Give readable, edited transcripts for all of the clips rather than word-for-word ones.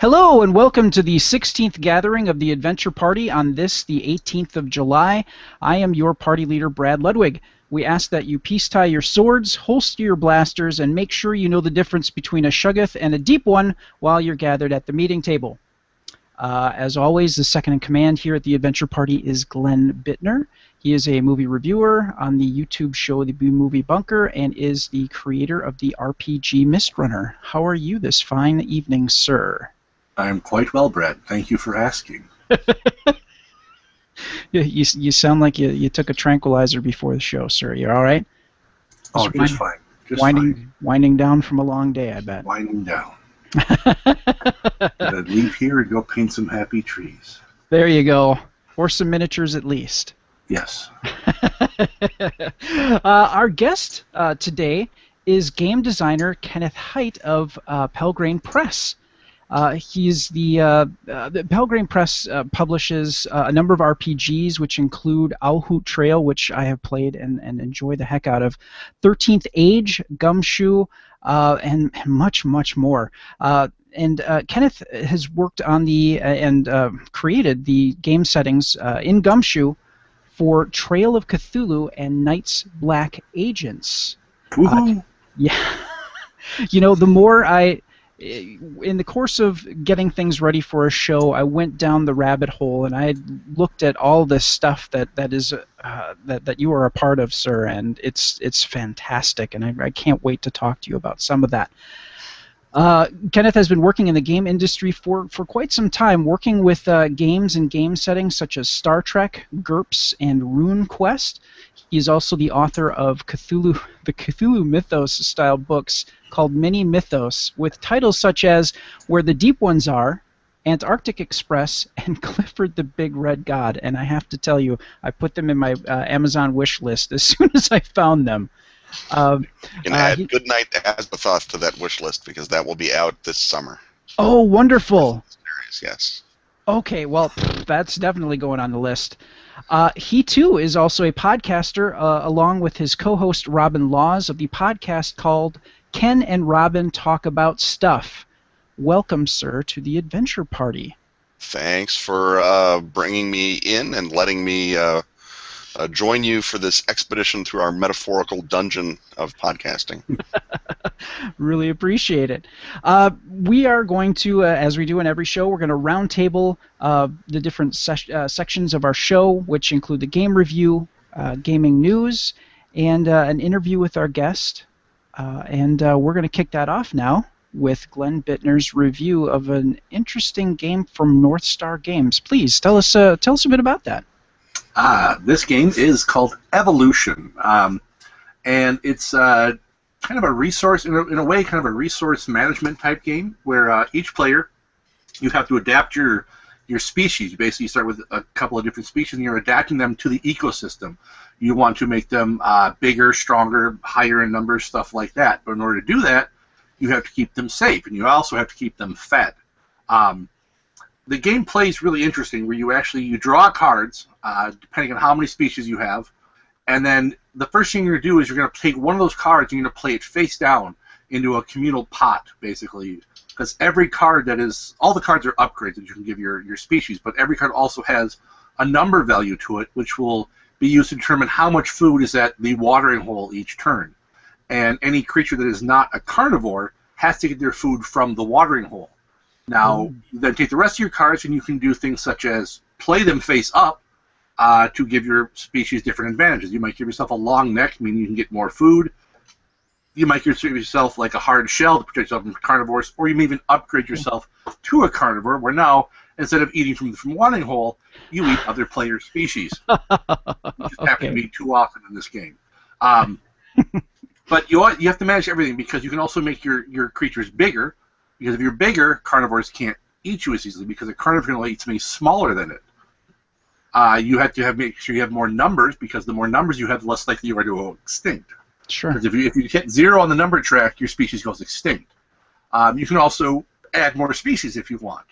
Hello and welcome to the 16th gathering of the Adventure Party on this, the 18th of July. I am your party leader, Brad Ludwig. We ask that you peace tie your swords, holster your blasters, and make sure you know the difference between a shuggoth and a deep one while you're gathered at the meeting table. As always, the second in command here at the Adventure Party is Glenn Bittner. He is a movie reviewer on the YouTube show The B-Movie Bunker and is the creator of the RPG Mistrunner. How are you this fine evening, sir? I'm quite well, Brad. Thank you for asking. You sound like you took a tranquilizer before the show, sir. You all right? Oh, just fine. Just winding down from a long day, I bet. Winding down. Gotta leave here and go paint some happy trees. There you go. Or some miniatures at least. Yes. Our guest today is game designer Kenneth Hite of Pelgrane Press. He's the Pelgrane Press publishes a number of RPGs, which include Owlhoot Trail, which I have played and enjoy the heck out of, 13th Age, Gumshoe, and much, much more. And Kenneth has worked on and created the game settings in Gumshoe for Trail of Cthulhu and Night's Black Agents. Yeah. You know, the more in the course of getting things ready for a show, I went down the rabbit hole and I looked at all this stuff that you are a part of, sir, and it's fantastic, and I can't wait to talk to you about some of that. Kenneth has been working in the game industry for quite some time, working with games and game settings such as Star Trek, GURPS, and RuneQuest. He is also the author of the Cthulhu Mythos-style books called Mini Mythos, with titles such as Where the Deep Ones Are, Antarctic Express, and Clifford the Big Red God. And I have to tell you, I put them in my Amazon wish list as soon as I found them. You can add Goodnight Azathoth to that wish list because that will be out this summer. Oh, wonderful. Yes. Okay, well, that's definitely going on the list. He, too, is also a podcaster, along with his co-host Robin Laws of the podcast called Ken and Robin Talk About Stuff. Welcome, sir, to the Adventure Party. Thanks for bringing me in and letting me join you for this expedition through our metaphorical dungeon of podcasting. Really appreciate it. We are going to, as we do in every show, we're going to roundtable the different sections of our show, which include the game review, gaming news, and an interview with our guest. And we're going to kick that off now with Glenn Bittner's review of an interesting game from North Star Games. Please tell us a bit about that. This game is called Evolution, and it's kind of a resource, in a way, kind of a resource management type game where each player, you have to adapt your species. You basically start with a couple of different species, and you're adapting them to the ecosystem. You want to make them bigger, stronger, higher in numbers, stuff like that. But in order to do that, you have to keep them safe, and you also have to keep them fed. The game plays really interesting, where you draw cards depending on how many species you have, and then the first thing you're going to do is you're going to take one of those cards and you're going to play it face down into a communal pot, basically, because every card all the cards are upgrades that you can give your species, but every card also has a number value to it, which will be used to determine how much food is at the watering hole each turn. And any creature that is not a carnivore has to get their food from the watering hole. Now, then take the rest of your cards and you can do things such as play them face up to give your species different advantages. You might give yourself a long neck, meaning you can get more food. You might give yourself like a hard shell to protect yourself from carnivores, or you may even upgrade yourself to a carnivore, where now, instead of eating from the watering hole, you eat other players' species. Which happens to be too often in this game. But you have to manage everything, because you can also make your creatures bigger, because if you're bigger, carnivores can't eat you as easily, because a carnivore can only eat something smaller than it. You have to make sure you have more numbers, because the more numbers you have, the less likely you are to go extinct. Sure. Because if you hit 0 on the number track, your species goes extinct. You can also add more species if you want.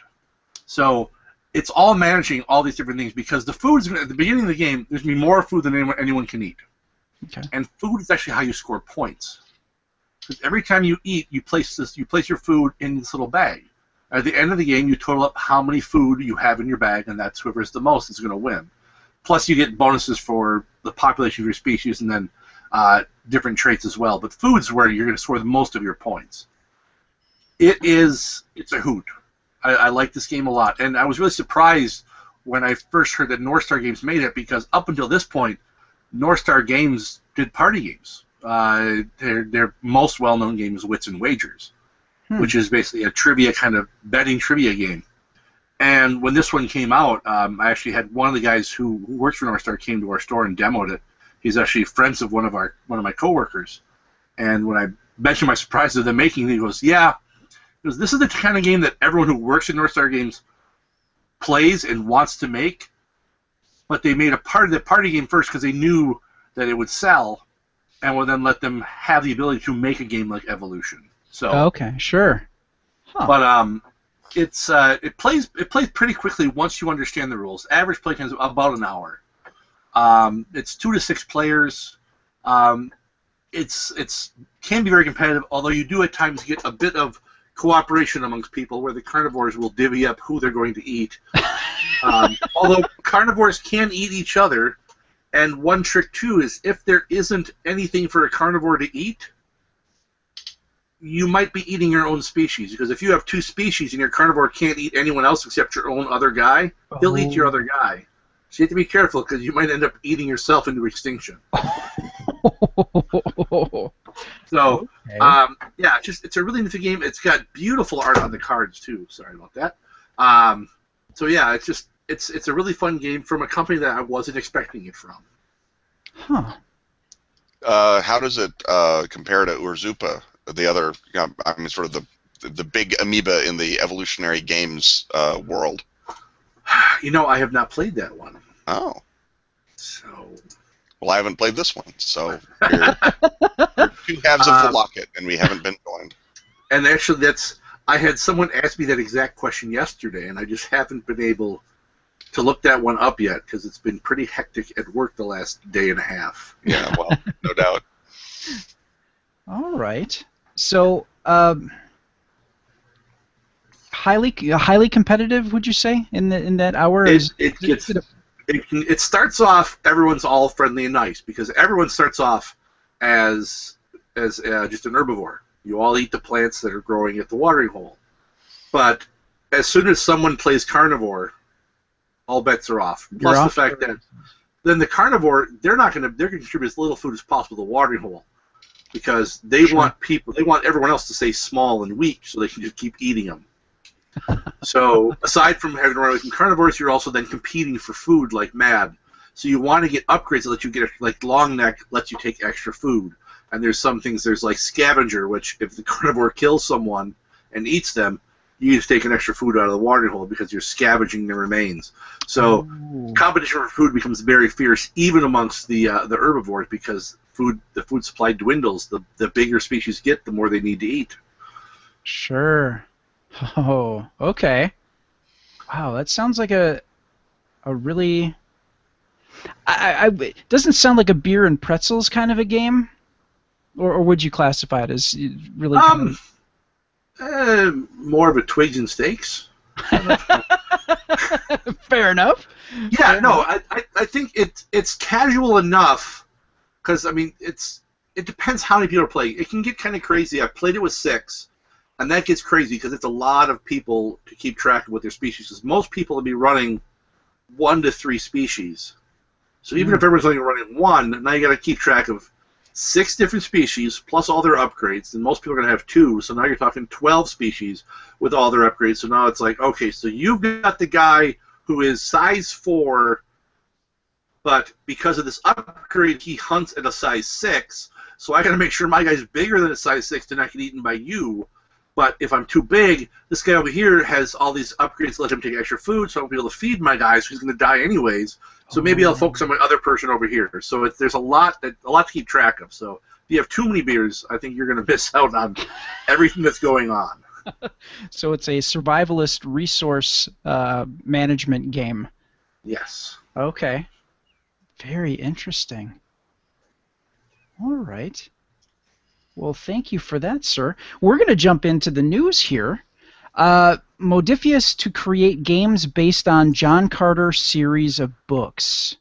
So it's all managing all these different things, because the food at the beginning of the game, there's going to be more food than anyone can eat. Okay. And food is actually how you score points. Because every time you eat, you place your food in this little bag. At the end of the game, you total up how many food you have in your bag, and that's whoever's the most is going to win. Plus, you get bonuses for the population of your species, and then different traits as well. But food's where you're going to score the most of your points. It's a hoot. I like this game a lot, and I was really surprised when I first heard that North Star Games made it, because up until this point, North Star Games did party games. Their most well-known game is Wits and Wagers, which is basically a trivia kind of betting trivia game. And when this one came out, I actually had one of the guys who works for North Star came to our store and demoed it. He's actually friends of one of my coworkers. And when I mentioned my surprise of them making it, he goes, "Yeah, this is the kind of game that everyone who works at North Star Games plays and wants to make." But they made the party game first because they knew that it would sell, and would then let them have the ability to make a game like Evolution. So okay, sure. Huh. But it plays pretty quickly once you understand the rules. Average play time is about an hour. It's 2 to 6 players. It's can be very competitive, although you do at times get a bit of cooperation amongst people, where the carnivores will divvy up who they're going to eat. Although carnivores can eat each other, and one trick too is if there isn't anything for a carnivore to eat, you might be eating your own species, because if you have 2 species and your carnivore can't eat anyone else except your own other guy, he'll eat your other guy. So you have to be careful, because you might end up eating yourself into extinction. So, okay. yeah, it's a really neat game. It's got beautiful art on the cards too. Sorry about that. So yeah, it's a really fun game from a company that I wasn't expecting it from. Huh. How does it compare to Urzupa, the other? I mean, sort of the big amoeba in the evolutionary games world. You know, I have not played that one. Oh. So. Well, I haven't played this one, so we're 2 halves of the locket, and we haven't been joined. And actually, I had someone ask me that exact question yesterday, and I just haven't been able to look that one up yet, because it's been pretty hectic at work the last day and a half. Yeah, well, no doubt. All right. So, highly competitive, would you say, in that hour? It starts off, everyone's all friendly and nice, because everyone starts off as just an herbivore. You all eat the plants that are growing at the watering hole. But as soon as someone plays carnivore, all bets are off. Plus the fact that then the carnivore, they're going to contribute as little food as possible to the watering hole, because they want everyone else to stay small and weak so they can just keep eating them. So aside from having to run away from carnivores, you're also then competing for food like mad. So you want to get upgrades that let you get, like long neck lets you take extra food. And there's some things, there's like scavenger, which if the carnivore kills someone and eats them, you just take an extra food out of the watering hole because you're scavenging the remains. So competition for food becomes very fierce, even amongst the herbivores, because the food supply dwindles. The bigger species get, the more they need to eat. Sure. Oh, okay. Wow, that sounds like a really. It doesn't sound like a beer and pretzels kind of a game, or would you classify it as really? More of a twigs and steaks. Fair enough. Yeah, no, I think it's casual enough, because I mean it depends how many people are playing. It can get kind of crazy. I played it with 6. And that gets crazy because it's a lot of people to keep track of what their species is. Most people will be running 1 to 3 species. So even if everyone's only running 1, now you got to keep track of 6 different species plus all their upgrades. And most people are going to have 2, so now you're talking 12 species with all their upgrades. So now it's like, okay, so you've got the guy who is size 4, but because of this upgrade, he hunts at a size 6. So I got to make sure my guy's bigger than a size 6 to not get eaten by you. But if I'm too big, this guy over here has all these upgrades to let him take extra food, so I won't be able to feed my guy, so he's going to die anyways. So maybe I'll focus on my other person over here. So there's a lot to keep track of. So if you have too many beers, I think you're going to miss out on everything that's going on. So it's a survivalist resource management game. Yes. Okay. Very interesting. All right. Well, thank you for that, sir. We're going to jump into the news here. Modiphius to create games based on John Carter series of books.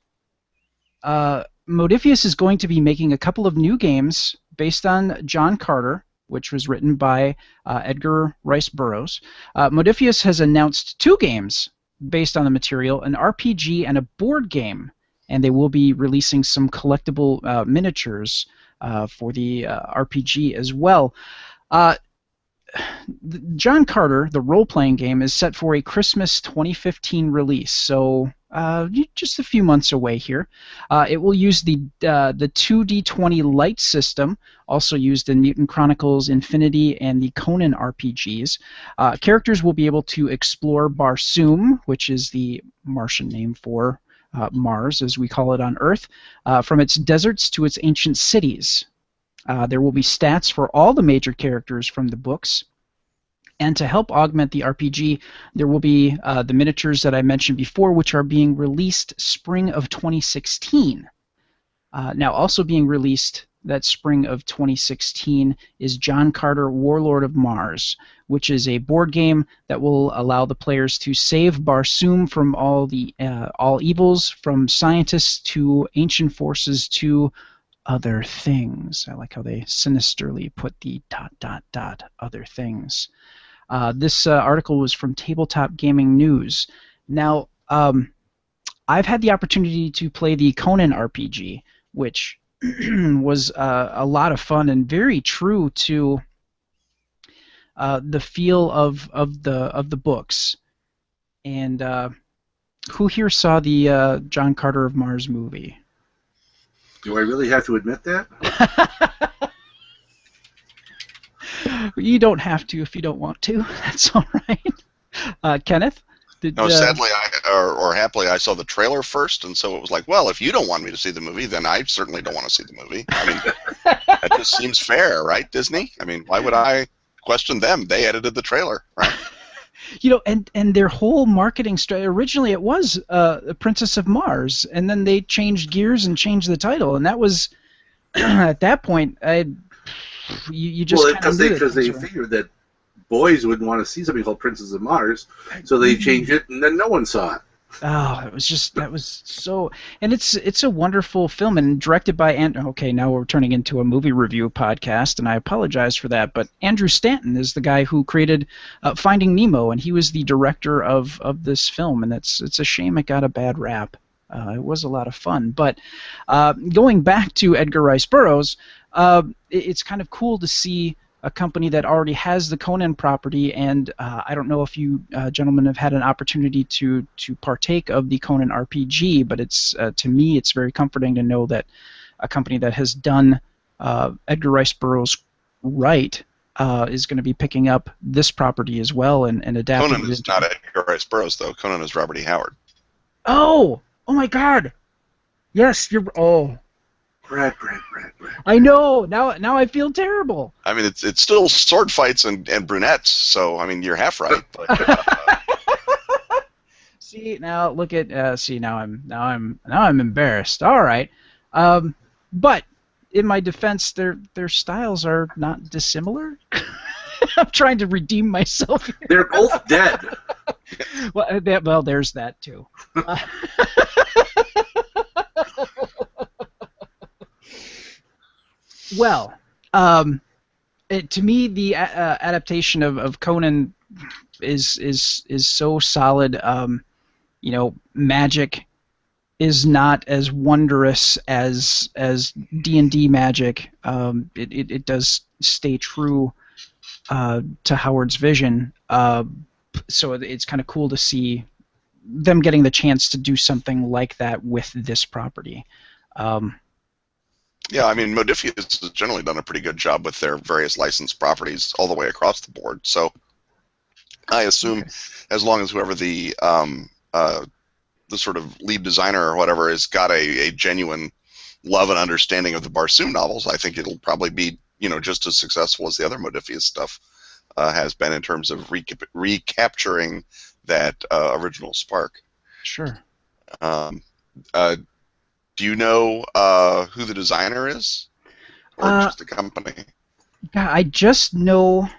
Modiphius is going to be making a couple of new games based on John Carter, which was written by Edgar Rice Burroughs. Modiphius has announced 2 games based on the material, an RPG and a board game, and they will be releasing some collectible miniatures for the RPG as well. John Carter, the role-playing game, is set for a Christmas 2015 release, so just a few months away here. It will use the 2D20 light system, also used in Mutant Chronicles Infinity and the Conan RPGs. Characters will be able to explore Barsoom, which is the Martian name for Mars, as we call it on Earth, from its deserts to its ancient cities. There will be stats for all the major characters from the books. And to help augment the RPG, there will be the miniatures that I mentioned before, which are being released spring of 2016. Now, also being released that spring of 2016 is John Carter, Warlord of Mars, which is a board game that will allow the players to save Barsoom from all evils, from scientists to ancient forces to other things. I like how they sinisterly put the ... other things. This article was from Tabletop Gaming News. Now, I've had the opportunity to play the Conan RPG, which was a lot of fun and very true to the feel of the books. And who here saw the John Carter of Mars movie? Do I really have to admit that? You don't have to if you don't want to. That's all right. Kenneth? No, sadly, or happily, I saw the trailer first, and so it was like, well, if you don't want me to see the movie, then I certainly don't want to see the movie. I mean, that just seems fair, right, Disney? I mean, why would I question them? They edited the trailer, right? You know, and their whole marketing strategy, originally it was Princess of Mars, and then they changed gears and changed the title, and that was, at that point, you just well, kind of because they figured that boys wouldn't want to see something called Princess of Mars, so they changed it, and then no one saw it. Oh, that was so, and it's a wonderful film, and directed by okay, now we're turning into a movie review podcast, and I apologize for that, but Andrew Stanton is the guy who created Finding Nemo, and he was the director of this film, and it's a shame it got a bad rap. It was a lot of fun, but going back to Edgar Rice Burroughs, it's kind of cool to see a company that already has the Conan property, and I don't know if you gentlemen have had an opportunity to partake of the Conan RPG, but it's to me it's very comforting to know that a company that has done Edgar Rice Burroughs right is going to be picking up this property as well and adapting. Conan is not Edgar Rice Burroughs, though. Conan is Robert E. Howard. Oh my God! Yes, you're. Oh. Brad. I know. Now I feel terrible. I mean, it's still sword fights and brunettes. So I mean, you're half right. But, See now, look at. See now I'm embarrassed. All right, but in my defense, their styles are not dissimilar. I'm trying to redeem myself here. They're both dead. Well, there's that too. Well, to me, the adaptation of Conan is so solid. You know, magic is not as wondrous as D&D magic. It does stay true to Howard's vision. So it's kind of cool to see them getting the chance to do something like that with this property. Yeah, I mean, Modiphius has generally done a pretty good job with their various licensed properties all the way across the board. So I assume as long as whoever the sort of lead designer or whatever has got a genuine love and understanding of the Barsoom novels, I think it'll probably be, you know, just as successful as the other Modiphius stuff has been in terms of recapturing that original spark. Sure. Do you know who the designer is, or just the company? Yeah, I just know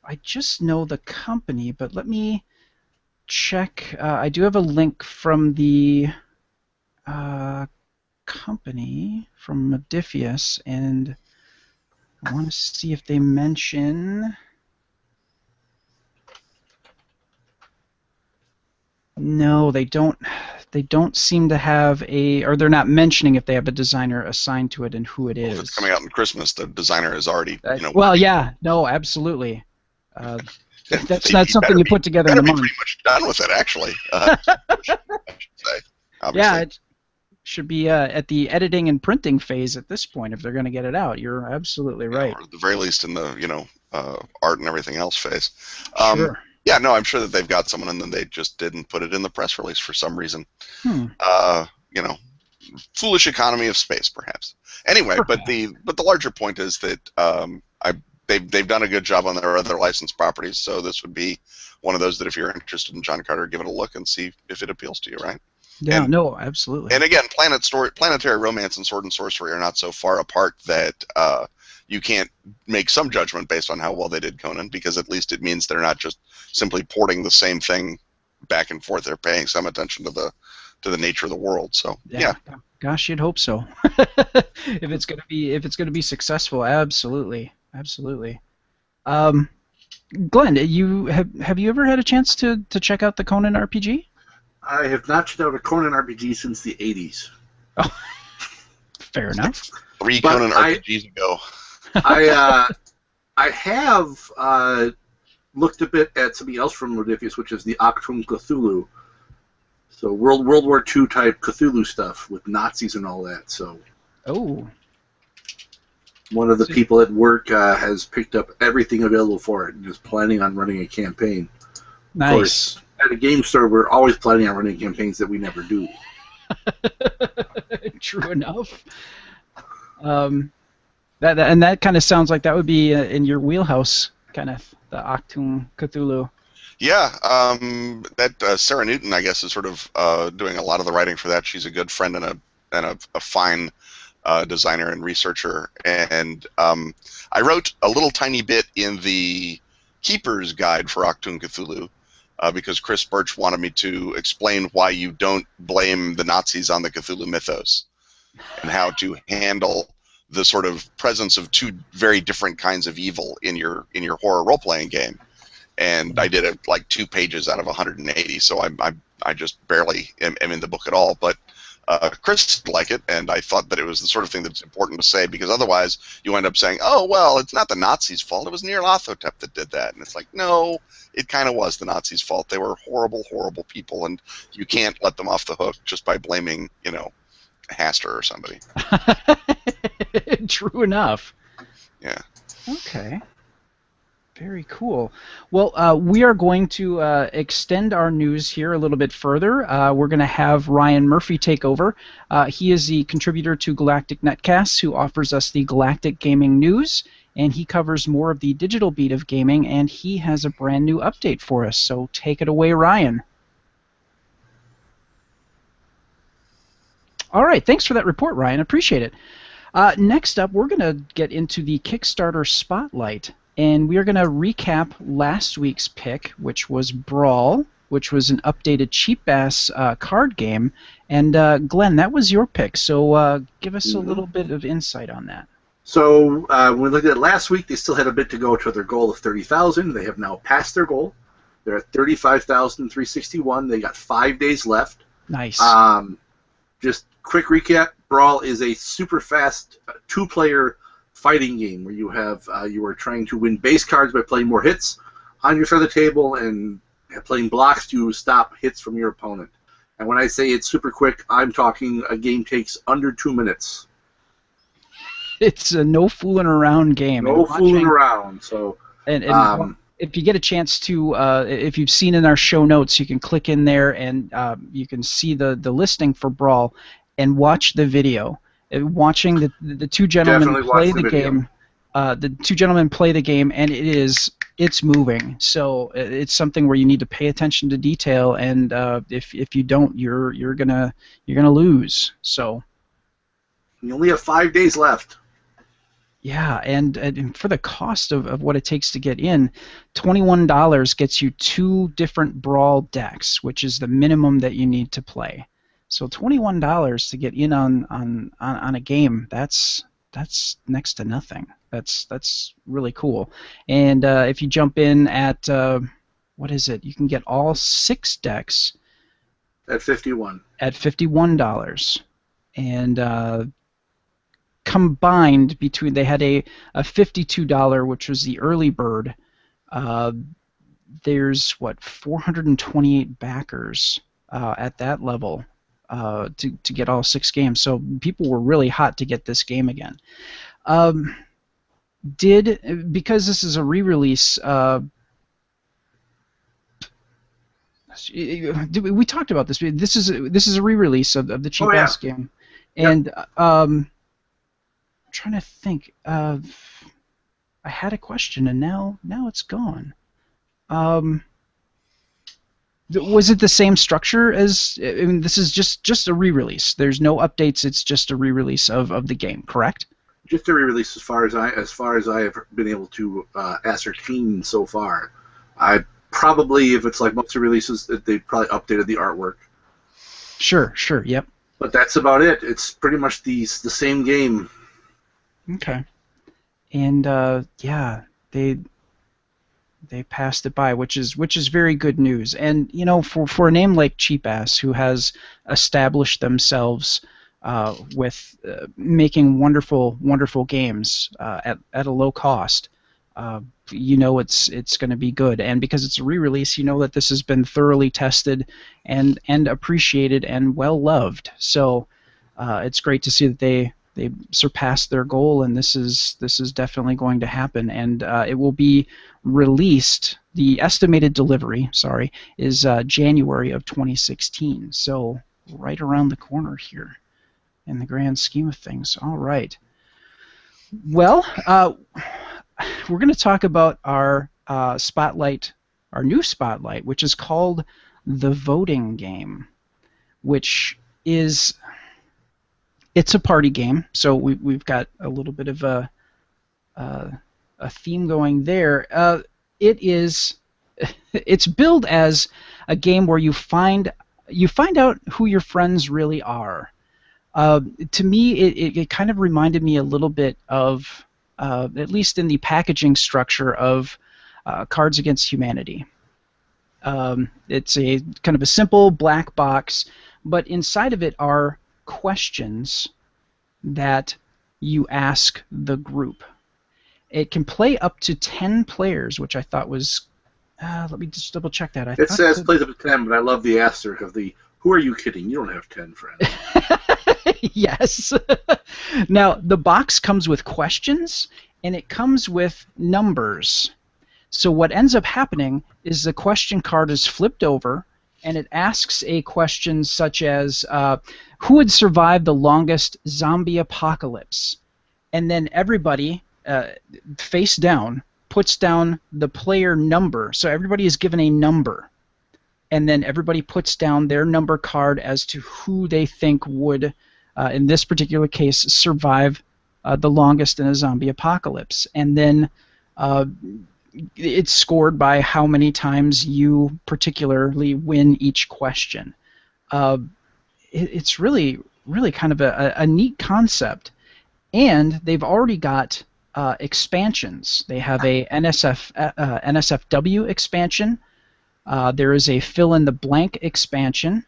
I just know the company, but let me check. I do have a link from the company from Modiphius, and I want to see if they mention. No, they don't. They don't seem to have a, or they're not mentioning if they have a designer assigned to it and who it Well, is. if it's coming out in Christmas, the designer is already, Well, yeah, no, absolutely. That's He not something better you be- put together in better a be month. pretty much done with it, actually. I should say, obviously. Yeah, it should be at the editing and printing phase at this point if they're going to get it out. You're absolutely right. Or at the very least in the art and everything else phase. Sure. Yeah, no, I'm sure that they've got someone, and then they just didn't put it in the press release for some reason. Hmm. Foolish economy of space, perhaps. Anyway, but the larger point is that they've done a good job on their other licensed properties, so this would be one of those that if you're interested in John Carter, give it a look and see if it appeals to you, right? Yeah, no, absolutely. And again, planetary romance and sword and sorcery are not so far apart that you can't make some judgment based on how well they did Conan, because at least it means they're not just simply porting the same thing back and forth. They're paying some attention to the nature of the world. So yeah. Gosh, you'd hope so. if it's gonna be successful, absolutely. Glenn, have you ever had a chance to check out the Conan RPG? I have not checked out a Conan RPG since the 80s. Oh, fair enough. 3 Conan RPGs ago. I have looked a bit at something else from Modiphius, which is the Achtung Cthulhu. So World War II type Cthulhu stuff with Nazis and all that. So one of the people at work has picked up everything available for it and is planning on running a campaign. Nice. Of course, at a game store, we're always planning on running campaigns that we never do. True enough. That kind of sounds like that would be in your wheelhouse, Kenneth, the Achtung Cthulhu. Yeah, that Sarah Newton, I guess, is sort of doing a lot of the writing for that. She's a good friend and a fine designer and researcher. And I wrote a little tiny bit in the Keeper's Guide for Achtung Cthulhu because Chris Birch wanted me to explain why you don't blame the Nazis on the Cthulhu mythos and how to handle the sort of presence of two very different kinds of evil in your horror role-playing game. And I did it like 2 pages out of 180, so I just barely am in the book at all. But Chris liked it, and I thought that it was the sort of thing that's important to say, because otherwise you end up saying, oh, well, it's not the Nazis' fault, it was Nyarlathotep that did that. And it's like, no, it kind of was the Nazis' fault. They were horrible, horrible people, and you can't let them off the hook just by blaming, Haster or somebody. True enough. Yeah. Okay. Very cool. Well, we are going to extend our news here a little bit further. We're going to have Ryan Murphy take over. He is the contributor to Galactic Netcasts, who offers us the Galactic Gaming News, and he covers more of the digital beat of gaming, and he has a brand new update for us. So take it away, Ryan. All right, thanks for that report, Ryan. Appreciate it. Next up, we're going to get into the Kickstarter Spotlight. And we are going to recap last week's pick, which was Brawl, which was an updated cheap-ass card game. And Glenn, that was your pick, so give us a little bit of insight on that. So when we looked at it last week, they still had a bit to go to their goal of 30,000. They have now passed their goal. They're at 35,361. They got 5 days left. Nice. Just quick recap: Brawl is a super fast 2-player fighting game where you are trying to win base cards by playing more hits on your side of the table and playing blocks to stop hits from your opponent. And when I say it's super quick, I'm talking a game takes under 2 minutes. It's a no fooling around game. No fooling around. So, and if you get a chance to, if you've seen in our show notes, you can click in there and you can see the listing for Brawl and watch the video. Watching the two gentlemen play the game, the two gentlemen play the game, and it's moving. So it's something where you need to pay attention to detail, and if you don't, you're gonna lose. So you only have 5 days left. Yeah, and for the cost of what it takes to get in, $21 gets you 2 different Brawl decks, which is the minimum that you need to play. So $21 to get in on a game, that's next to nothing. That's really cool. And if you jump in at what is it? You can get all 6 decks At 51. at $51. And combined between, they had a $52, which was the early bird. There's 428 backers at that level to get all 6 games. So people were really hot to get this game again. Because this is a re-release. We talked about this. This is a re-release of the cheap ass game, and trying to think. I had a question, and now it's gone. Was it the same structure as? I mean, this is just a re-release. There's no updates. It's just a re-release of the game, correct? Just a re-release, as far as I have been able to ascertain so far. I probably, if it's like most releases, they probably updated the artwork. Sure, yep. But that's about it. It's pretty much the same game. Okay. And yeah, they passed it by, which is very good news. And you know, for a name like Cheap Ass, who has established themselves with making wonderful games at a low cost, you know it's going to be good. And because it's a re-release, you know that this has been thoroughly tested and appreciated and well loved. So it's great to see that they surpassed their goal, and this is definitely going to happen. And it will be released. The estimated delivery, is January of 2016. So right around the corner here, in the grand scheme of things. All right. Well, we're going to talk about our spotlight, our new spotlight, which is called the voting game, which is, it's a party game. So we've got a little bit of a theme going there. It's billed as a game where you find out who your friends really are. To me, it kind of reminded me a little bit of, at least in the packaging structure of Cards Against Humanity. It's a kind of a simple black box, but inside of it are questions that you ask the group. It can play up to 10 players, which I thought was... let me just double check that. It says plays up to 10, but I love the asterisk of the, who are you kidding? You don't have 10 friends. Yes. Now, the box comes with questions, and it comes with numbers. So what ends up happening is the question card is flipped over, and it asks a question such as, who would survive the longest zombie apocalypse? And then everybody, face down, puts down the player number. So everybody is given a number. And then everybody puts down their number card as to who they think would, in this particular case, survive the longest in a zombie apocalypse. And then it's scored by how many times you particularly win each question. It's really kind of a neat concept. And they've already got expansions. They have a NSFW expansion. There is a fill-in-the-blank expansion.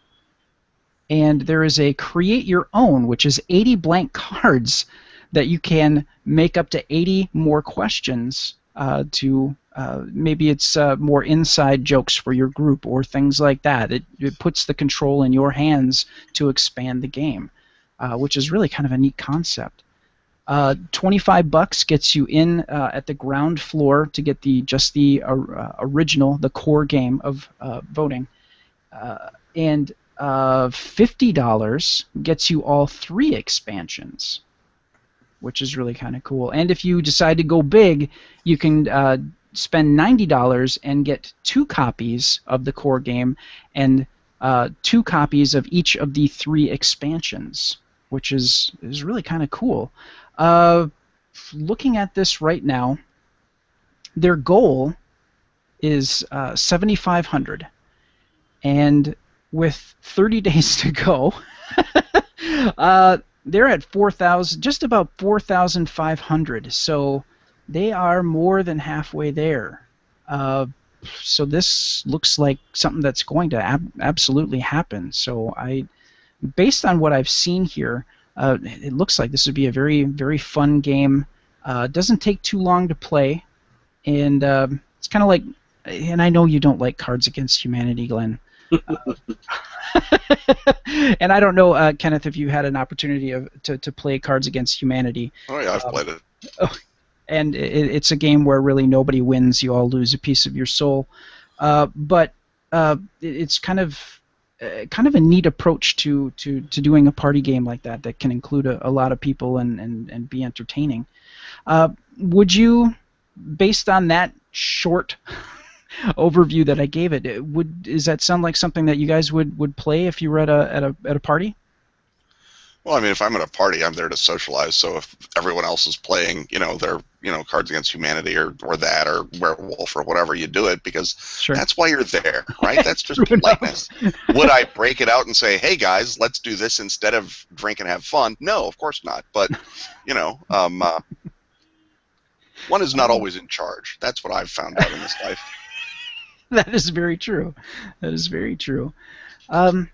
And there is a create your own, which is 80 blank cards that you can make up to 80 more questions to maybe it's more inside jokes for your group or things like that. It puts the control in your hands to expand the game, which is really kind of a neat concept. $25 gets you in at the ground floor to get the original, the core game of voting, and $50 gets you all 3 expansions, which is really kind of cool. And if you decide to go big, you can spend $90 and get 2 copies of the core game and 2 copies of each of the 3 expansions, which is really kind of cool. looking at this right now, their goal is 7,500, and with 30 days to go, they're at 4,000, just about 4,500. So they are more than halfway there. So this looks like something that's going to absolutely happen. So based on what I've seen here, it looks like this would be a very, very fun game. It doesn't take too long to play, and it's kind of like, and I know you don't like Cards Against Humanity, Glenn. And I don't know, Kenneth, if you had an opportunity to play Cards Against Humanity. Oh yeah, I've played it. And it's a game where really nobody wins; you all lose a piece of your soul. But it's kind of a neat approach to doing a party game like that can include a lot of people and be entertaining. Would you, based on that short overview that I gave it, does that sound like something that you guys would play if you were at a party? Well, I mean, if I'm at a party, I'm there to socialize. So if everyone else is playing, their Cards Against Humanity or that or Werewolf or whatever, you do it because that's why you're there, right? That's just politeness. Would I break it out and say, "Hey guys, let's do this instead of drink and have fun"? No, of course not. But one is not always in charge. That's what I've found out in this life. That is very true. That is very true. Glenn,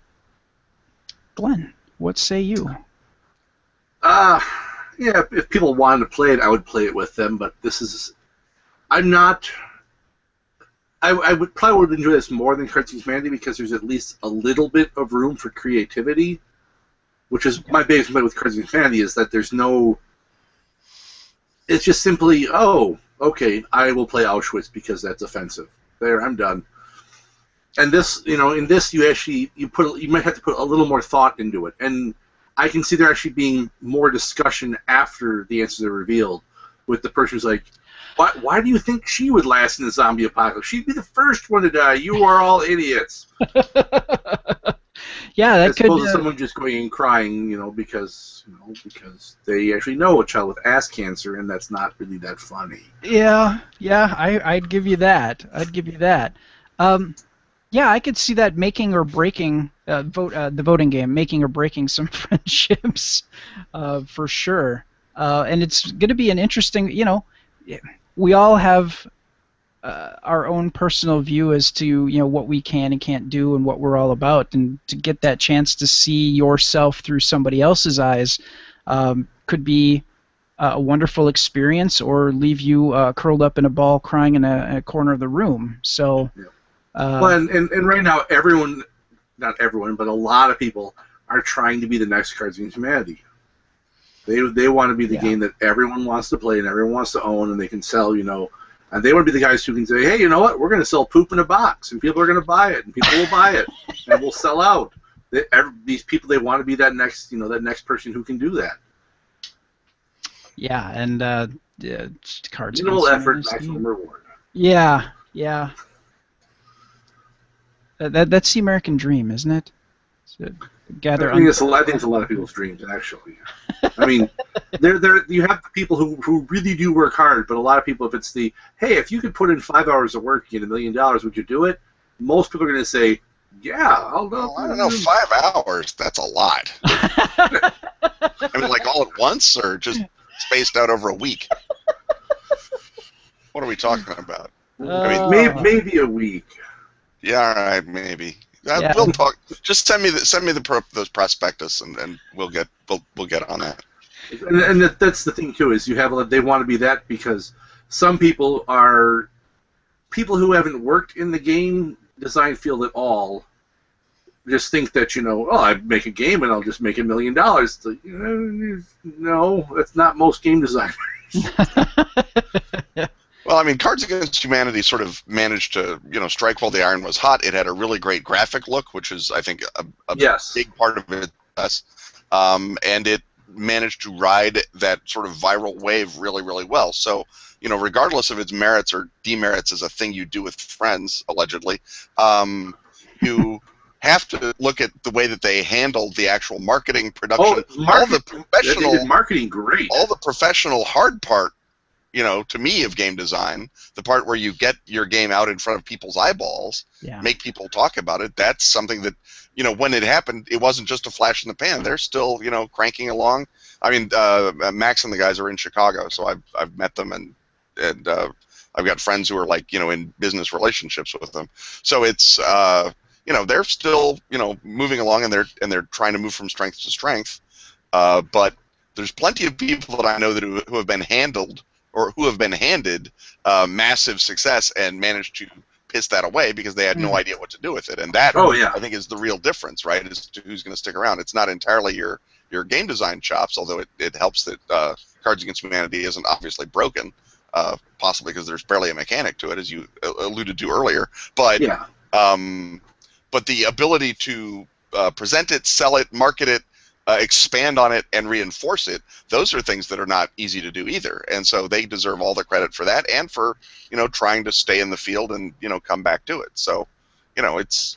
what say you? Yeah, if people wanted to play it, I would play it with them, but I would probably enjoy this more than Cards Against Humanity because there's at least a little bit of room for creativity, which is my biggest complaint with Cards Against Humanity is that there's no... It's just simply, oh, okay, I will play Auschwitz because that's offensive. There, I'm done. And this, in this, you might have to put a little more thought into it. And I can see there actually being more discussion after the answers are revealed, with the person who's like, "Why do you think she would last in the zombie apocalypse? She'd be the first one to die. You are all idiots." Yeah, that as opposed to someone just going and crying, because they actually know a child with ass cancer, and that's not really that funny. Yeah, I'd give you that. Yeah, I could see that making or breaking the voting game, making or breaking some friendships, for sure. And it's going to be an interesting. We all have our own personal view as to what we can and can't do and what we're all about, and to get that chance to see yourself through somebody else's eyes could be a wonderful experience, or leave you curled up in a ball crying in a corner of the room. So. Yeah. Well, and right now, not everyone, but a lot of people are trying to be the next Cards Against Humanity. They want to be the game that everyone wants to play and everyone wants to own, and they can sell, and they want to be the guys who can say, "Hey, you know what? We're going to sell poop in a box, and people are going to buy it, and people will buy it, and we'll sell out." These people, they want to be that next, that next person who can do that. Yeah, and Cards Minimal Against effort, Humanity. maximum reward. Yeah. That's the American dream, isn't it? I think it's a lot of people's dreams, actually. I mean, you have people who really do work hard, but a lot of people, if it's if you could put in 5 hours of work, you get $1 million, would you do it? Most people are going to say, yeah, I'll do it. Well, I don't know, 5 hours, that's a lot. I mean, like all at once, or just spaced out over a week? What are we talking about? I mean, maybe a week. Yeah, all right, maybe. We'll talk. Just send me the prospectus, and we'll get on that. And that's the thing too, is they want to be that because some people are people who haven't worked in the game design field at all. Just think that I make a game and I'll just make $1 million. No, that's not most game designers. Well, I mean, Cards Against Humanity sort of managed to, strike while the iron was hot. It had a really great graphic look, which is, I think, a big part of it. And it managed to ride that sort of viral wave really, really well. So, regardless of its merits or demerits as a thing you do with friends, allegedly, you have to look at the way that they handled the actual marketing, production, all the professional. They did marketing great. All the professional hard part, to me, of game design, the part where you get your game out in front of people's eyeballs, make people talk about it. That's something that, when it happened, it wasn't just a flash in the pan. They're still, cranking along. I mean, Max and the guys are in Chicago, so I've met them, and I've got friends who are in business relationships with them. So it's they're still moving along, and they're trying to move from strength to strength. But there's plenty of people that I know that who have been handled or who have been handed massive success and managed to piss that away because they had no idea what to do with it. And that I think is the real difference, right? As to who's going to stick around. It's not entirely your game design chops, although it helps that Cards Against Humanity isn't obviously broken, possibly because there's barely a mechanic to it, as you alluded to earlier. But but the ability to present it, sell it, market it, expand on it, and reinforce it, those are things that are not easy to do either. And so they deserve all the credit for that, and for trying to stay in the field and come back to it. So it's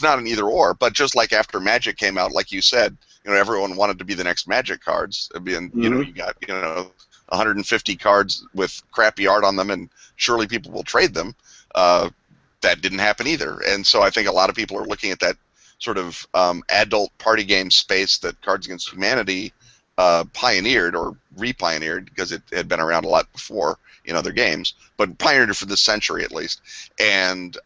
not an either or. But just like after Magic came out, like you said, everyone wanted to be the next Magic cards. And you got 150 cards with crappy art on them, and surely people will trade them. That didn't happen either. And so I think a lot of people are looking at that sort of adult party game space that Cards Against Humanity pioneered, or re-pioneered, because it had been around a lot before in other games, but pioneered it for this century at least. And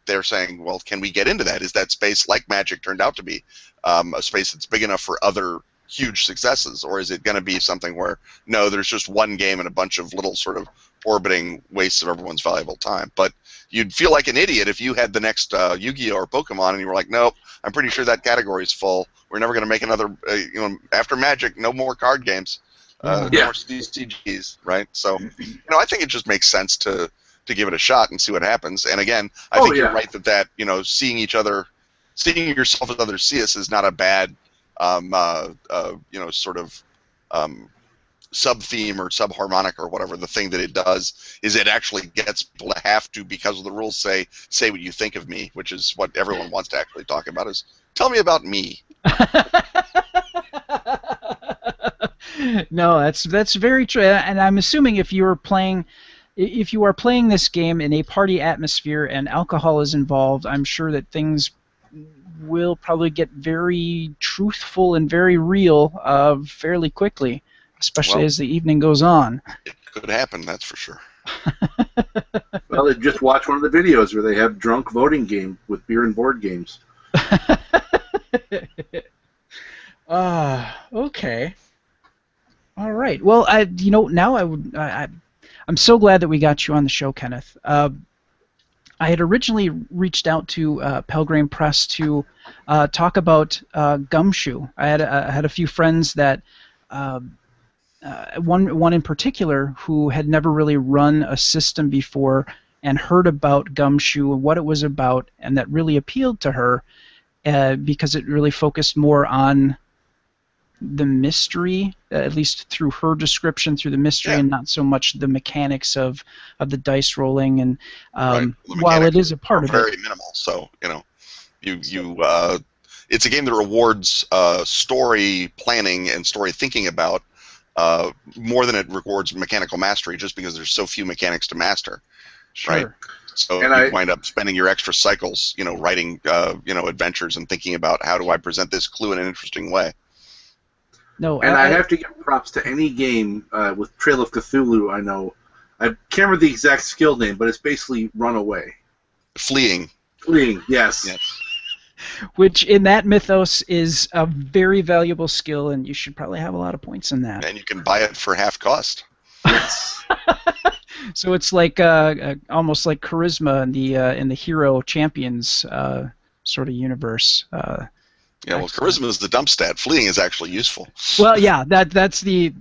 they're saying, well, can we get into that? Is that space, like Magic turned out to be, a space that's big enough for other huge successes, or is it going to be something where, no, there's just one game and a bunch of little sort of orbiting wastes of everyone's valuable time? But you'd feel like an idiot if you had the next Yu-Gi-Oh! Or Pokemon and you were like, nope, I'm pretty sure that category is full. We're never going to make another, after Magic, no more card games, no more CGs, right? So, I think it just makes sense to give it a shot and see what happens. And again, I think you're right that seeing yourself as others see us is not a bad, sort of sub-theme or sub-harmonic or whatever. The thing that it does is it actually gets people to have to, because of the rules, say what you think of me, which is what everyone wants to actually talk about, is tell me about me. No, that's very true. And I'm assuming if you are playing this game in a party atmosphere and alcohol is involved, I'm sure that things will probably get very truthful and very real fairly quickly, especially as the evening goes on. It could happen, that's for sure. Well, just watch one of the videos where they have drunk voting game with beer and board games. Okay. All right. Well, now I'm so glad that we got you on the show, Kenneth. I had originally reached out to Pelgrane Press to talk about Gumshoe. I had a few friends that one in particular who had never really run a system before and heard about Gumshoe and what it was about, and that really appealed to her because it really focused more on the mystery, at least through her description, through the mystery, and not so much the mechanics of the dice rolling. And while it is a part of it, very minimal. So it's a game that rewards story planning and story thinking about more than it rewards mechanical mastery, just because there's so few mechanics to master. Sure. Right? So you wind up spending your extra cycles, writing, adventures and thinking about how do I present this clue in an interesting way. No, and I have to give props to any game with Trail of Cthulhu. I know, I can't remember the exact skill name, but it's basically run away. Fleeing. Yes. Which in that mythos is a very valuable skill, and you should probably have a lot of points in that. And you can buy it for half cost. Yes. So it's like almost like charisma in the hero champions sort of universe. Well, charisma is the dump stat. Fleeing is actually useful. Well, yeah, that's the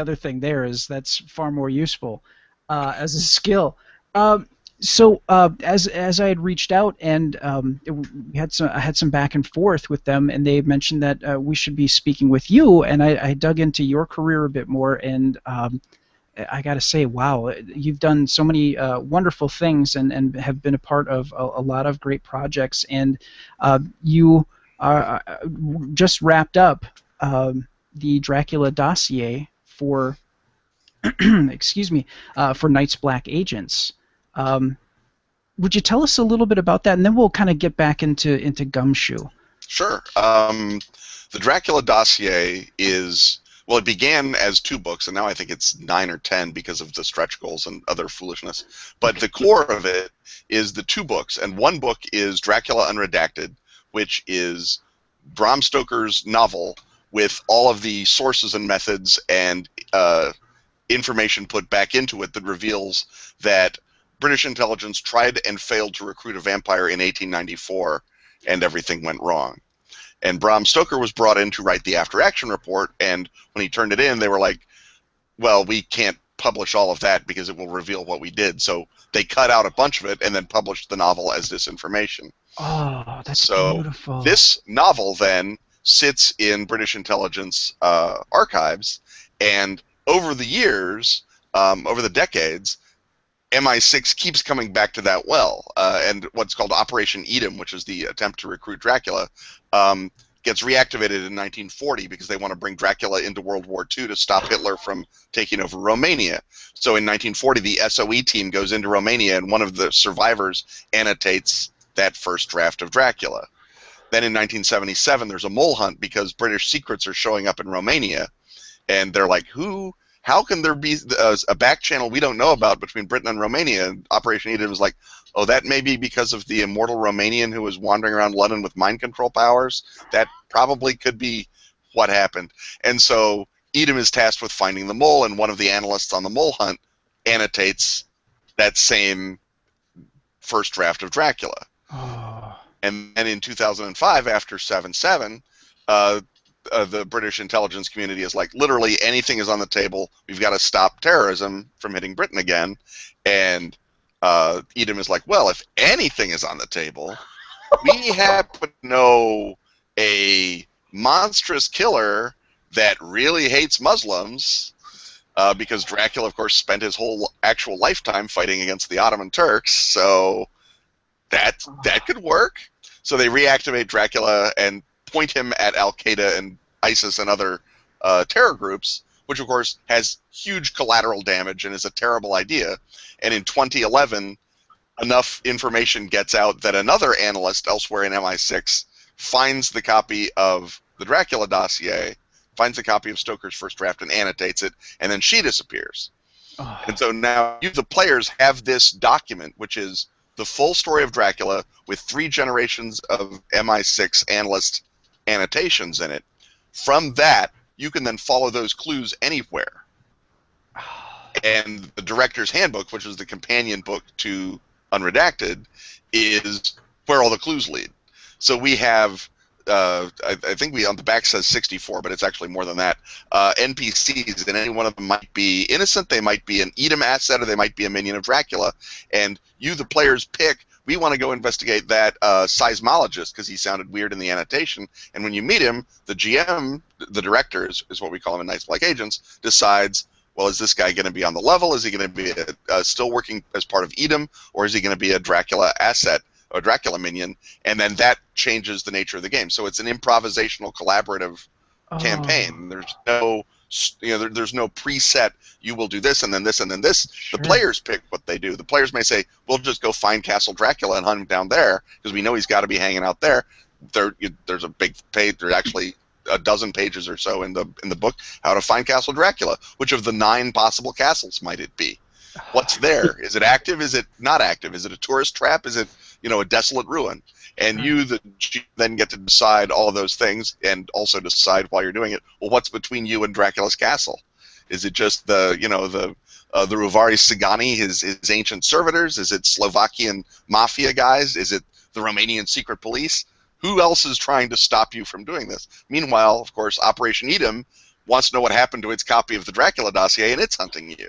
other thing there is that's far more useful as a skill. So as I had reached out and I had some back and forth with them, and they mentioned that we should be speaking with you, and I dug into your career a bit more, and I got to say, wow, you've done so many wonderful things and have been a part of a lot of great projects. And you are just wrapped up the Dracula Dossier for, excuse me, for Night's Black Agents. Would you tell us a little bit about that, and then we'll kind of get back into Gumshoe? Sure. The Dracula Dossier is, well, it began as 2 books, and now I think it's 9 or 10 because of the stretch goals and other foolishness. But the core of it is the 2 books, and one book is Dracula Unredacted, which is Bram Stoker's novel with all of the sources and methods and information put back into it that reveals that British intelligence tried and failed to recruit a vampire in 1894, and everything went wrong. And Bram Stoker was brought in to write the after-action report, and when he turned it in, they were like, well, we can't publish all of that because it will reveal what we did. So they cut out a bunch of it and then published the novel as disinformation. Oh, that's so beautiful. This novel then sits in British intelligence archives, and over the years, over the decades, MI6 keeps coming back to that well, and what's called Operation Edom, which is the attempt to recruit Dracula, gets reactivated in 1940 because they want to bring Dracula into World War II to stop Hitler from taking over Romania. So in 1940, the SOE team goes into Romania, and one of the survivors annotates that first draft of Dracula. Then in 1977, there's a mole hunt because British secrets are showing up in Romania, and they're like, how can there be a back channel we don't know about between Britain and Romania? And Operation Edom was like, oh, that may be because of the immortal Romanian who was wandering around London with mind control powers. That probably could be what happened. And so Edom is tasked with finding the mole, and one of the analysts on the mole hunt annotates that same first draft of Dracula. Oh. And then in 2005, after 7/7, the British intelligence community is like, literally anything is on the table. We've got to stop terrorism from hitting Britain again. And Edom is like, well, if anything is on the table, we happen to know a monstrous killer that really hates Muslims, because Dracula, of course, spent his whole actual lifetime fighting against the Ottoman Turks. So that could work. So they reactivate Dracula and point him at Al-Qaeda and ISIS and other terror groups, which of course has huge collateral damage and is a terrible idea. And in 2011, enough information gets out that another analyst elsewhere in MI6 finds the copy of the Dracula Dossier, finds a copy of Stoker's first draft and annotates it, and then she disappears. Oh. And so now you, the players, have this document, which is the full story of Dracula with 3 generations of MI6 analyst annotations in it. From that, you can then follow those clues anywhere. And the Director's Handbook, which is the companion book to Unredacted, is where all the clues lead. So we have, I think we on the back says 64, but it's actually more than that, NPCs, and any one of them might be innocent, they might be an Edom asset, or they might be a minion of Dracula. And you, the players, pick, we want to go investigate that seismologist because he sounded weird in the annotation. And when you meet him, the GM, the director, is what we call him in Night's Black Agents, decides, well, is this guy going to be on the level? Is he going to be still working as part of Edom, or is he going to be a Dracula asset, or Dracula minion? And then that changes the nature of the game. So it's an improvisational, collaborative campaign. There's no, there's no preset. You will do this and then this and then this. Sure. The players pick what they do. The players may say, "We'll just go find Castle Dracula and hunt him down there because we know he's got to be hanging out there." There's a big page. There's actually a dozen pages or so in the book how to find Castle Dracula. Which of the 9 possible castles might it be? What's there? Is it active? Is it not active? Is it a tourist trap? Is it a desolate ruin? And you then get to decide all of those things, and also decide while you're doing it, well, what's between you and Dracula's castle? Is it just the Ruvari Cigani, his ancient servitors? Is it Slovakian mafia guys? Is it the Romanian secret police? Who else is trying to stop you from doing this? Meanwhile, of course, Operation Edom wants to know what happened to its copy of the Dracula Dossier, and it's hunting you.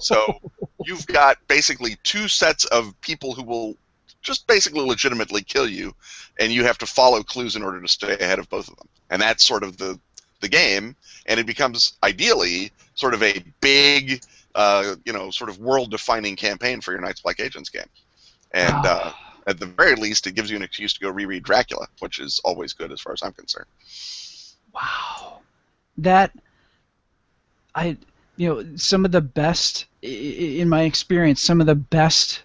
So you've got basically 2 sets of people who will just basically legitimately kill you, and you have to follow clues in order to stay ahead of both of them. And that's sort of the the game, and it becomes ideally sort of a big, sort of world-defining campaign for your Knights Black Agents game. And at the very least, it gives you an excuse to go reread Dracula, which is always good as far as I'm concerned. Wow, some of the best, in my experience, some of the best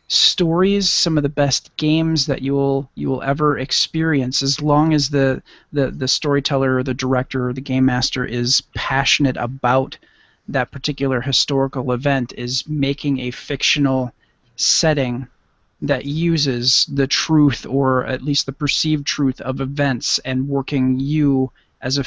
stories, some of the best games that you will ever experience, as long as the storyteller or the director or the game master is passionate about that particular historical event, is making a fictional setting that uses the truth, or at least the perceived truth, of events, and working you as a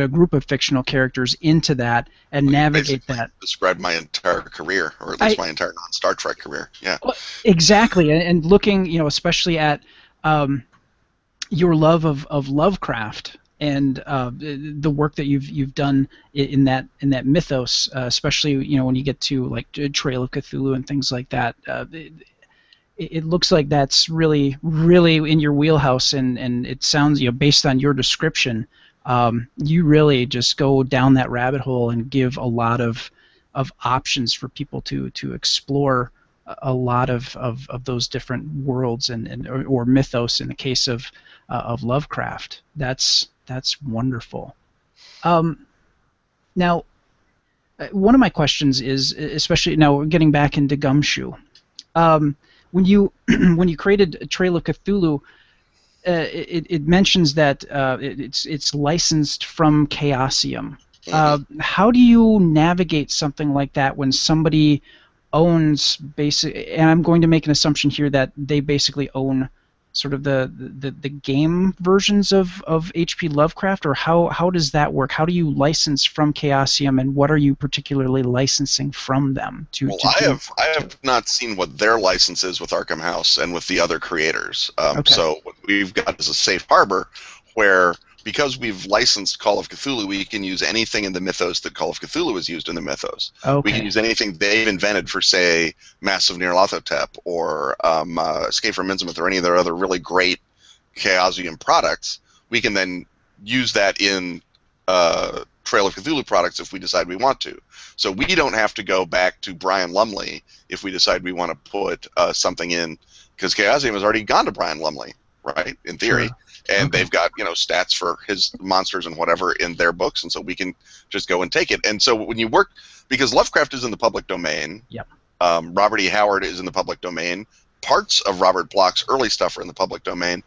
group of fictional characters into that and navigate that. Described my entire career, or at least my entire non-Star Trek career. Yeah. Exactly, and looking, especially at your love of Lovecraft and the work that you've done in that mythos, especially when you get to like Trail of Cthulhu and things like that. It looks like that's really, really in your wheelhouse, and it sounds, based on your description, you really just go down that rabbit hole and give a lot of options for people to explore a lot of those different worlds or mythos in the case of Lovecraft. That's wonderful. Now, one of my questions is, especially now getting back into Gumshoe. When you created Trail of Cthulhu, it mentions that it's licensed from Chaosium. How do you navigate something like that when somebody owns and I'm going to make an assumption here that they basically own sort of the game versions of H.P. Lovecraft, or how does that work? How do you license from Chaosium, and what are you particularly licensing from them? I have not seen what their license is with Arkham House and with the other creators. So what we've got is a safe harbor where, because we've licensed Call of Cthulhu, we can use anything in the mythos that Call of Cthulhu is used in the mythos. We can use anything they've invented for, say, Mass of Nyarlathotep or Escape from Innsmouth or any of their other really great Chaosium products. We can then use that in Trail of Cthulhu products if we decide we want to. So we don't have to go back to Brian Lumley if we decide we want to put something in, because Chaosium has already gone to Brian Lumley, right, in theory. Sure. And they've got stats for his monsters and whatever in their books, and so we can just go and take it. And so when you work, because Lovecraft is in the public domain, Robert E. Howard is in the public domain, parts of Robert Bloch's early stuff are in the public domain.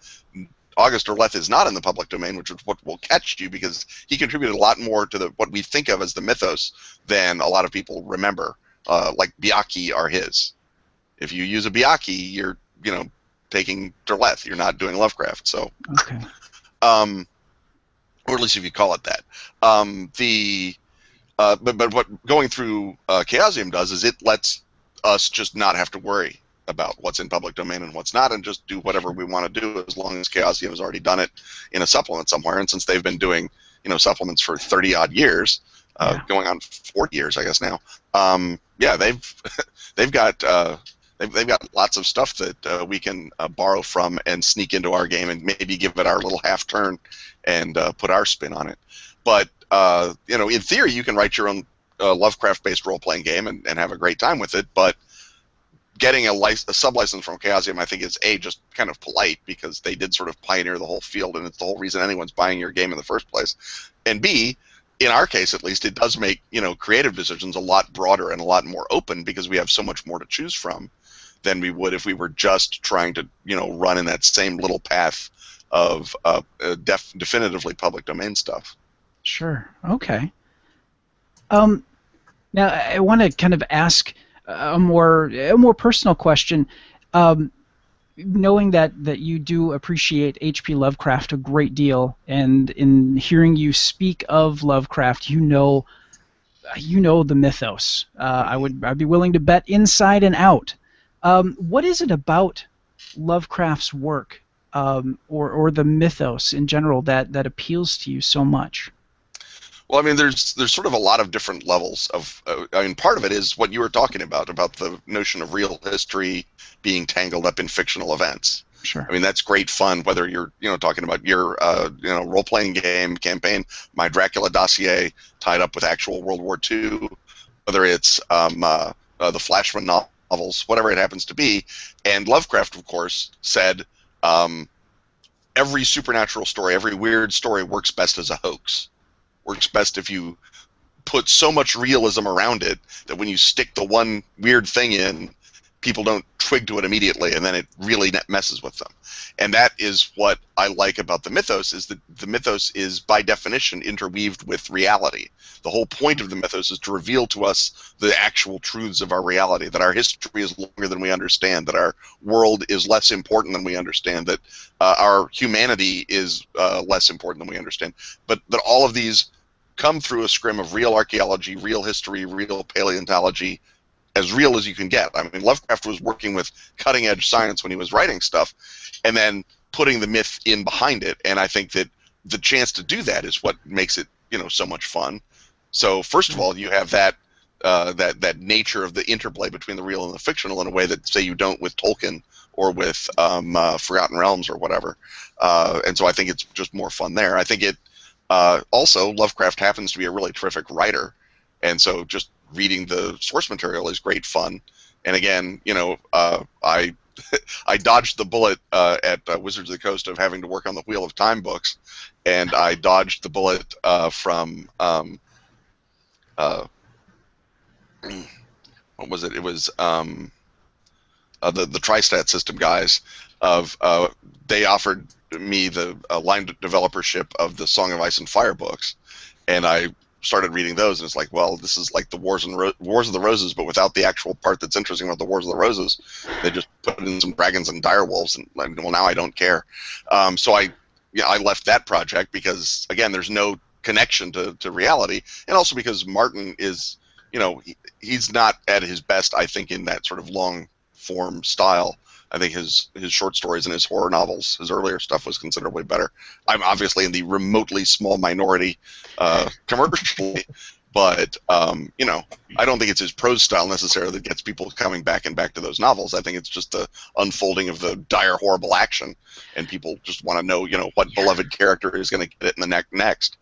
August Orleth is not in the public domain, which is what will catch you, because he contributed a lot more to what we think of as the mythos than a lot of people remember. Like Byakhee are his. If you use a Byakhee, you're taking Derleth. You're not doing Lovecraft. So, or at least if you call it that. But what going through Chaosium does is it lets us just not have to worry about what's in public domain and what's not, and just do whatever we want to do, as long as Chaosium has already done it in a supplement somewhere. And since they've been doing supplements for 30 odd years, going on 40 years, I guess now. They've got lots of stuff that we can borrow from and sneak into our game and maybe give it our little half turn and put our spin on it. But in theory, you can write your own Lovecraft-based role-playing game and have a great time with it. But getting a sub-license from Chaosium, I think, is just kind of polite, because they did sort of pioneer the whole field, and it's the whole reason anyone's buying your game in the first place. And B, in our case at least, it does make creative decisions a lot broader and a lot more open, because we have so much more to choose from than we would if we were just trying to run in that same little path of definitively public domain stuff. Sure. Okay. Now I want to kind of ask a more personal question. Knowing that you do appreciate H.P. Lovecraft a great deal, and in hearing you speak of Lovecraft, you know the mythos. I'd be willing to bet inside and out. What is it about Lovecraft's work, or the mythos in general, that appeals to you so much? Well, I mean, there's sort of a lot of different levels of. Part of it is what you were talking about the notion of real history being tangled up in fictional events. Sure. I mean, that's great fun, whether you're, talking about your, role-playing game, campaign, my Dracula Dossier tied up with actual World War II, whether it's the Flashman novels, whatever it happens to be. And Lovecraft, of course, said every supernatural story, every weird story works best as a hoax. Works best if you put so much realism around it that when you stick the one weird thing in, people don't twig to it immediately, and then it really messes with them. And that is what I like about the mythos, is that the mythos is, by definition, interweaved with reality. The whole point of the mythos is to reveal to us the actual truths of our reality, that our history is longer than we understand, that our world is less important than we understand, that our humanity is less important than we understand, but that all of these come through a scrim of real archaeology, real history, real paleontology, as real as you can get. I mean, Lovecraft was working with cutting-edge science when he was writing stuff, and then putting the myth in behind it. And I think that the chance to do that is what makes it, so much fun. So first of all, you have that that nature of the interplay between the real and the fictional in a way that, say, you don't with Tolkien or with Forgotten Realms or whatever. And so I think it's just more fun there. I think it also, Lovecraft happens to be a really terrific writer, and so just reading the source material is great fun. And again, I I dodged the bullet at Wizards of the Coast of having to work on the Wheel of Time books, and I dodged the bullet from what was it? It was the TriStat system guys. They offered me the line developership of the Song of Ice and Fire books, and I started reading those, and it's like, well, this is like the Wars of the Roses, but without the actual part that's interesting about the Wars of the Roses. They just put in some dragons and direwolves, and well, now I don't care. So I left that project because, again, there's no connection to reality, and also because Martin is, he's not at his best, I think, in that sort of long form style. I think his short stories and his horror novels, his earlier stuff, was considerably better. I'm obviously in the remotely small minority commercially, but I don't think it's his prose style necessarily that gets people coming back to those novels. I think it's just the unfolding of the dire, horrible action, and people just want to know, what beloved character is going to get it in the next.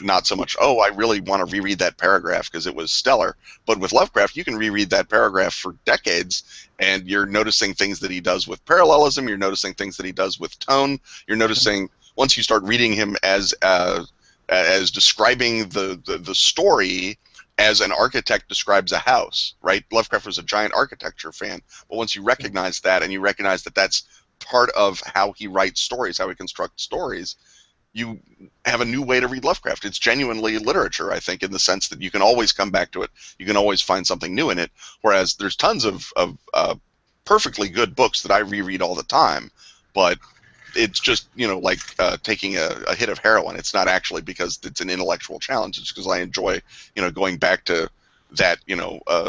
Not so much, oh, I really want to reread that paragraph because it was stellar. But with Lovecraft, you can reread that paragraph for decades, and you're noticing things that he does with parallelism. You're noticing things that he does with tone. You're noticing, once you start reading him as describing the story as an architect describes a house, right? Lovecraft was a giant architecture fan, but once you recognize that, and you recognize that that's part of how he writes stories, how he constructs stories, you have a new way to read Lovecraft. It's genuinely literature, I think, in the sense that you can always come back to it. You can always find something new in it, whereas there's tons of perfectly good books that I reread all the time, but it's just, like taking a hit of heroin. It's not actually because it's an intellectual challenge. It's because I enjoy, going back to that,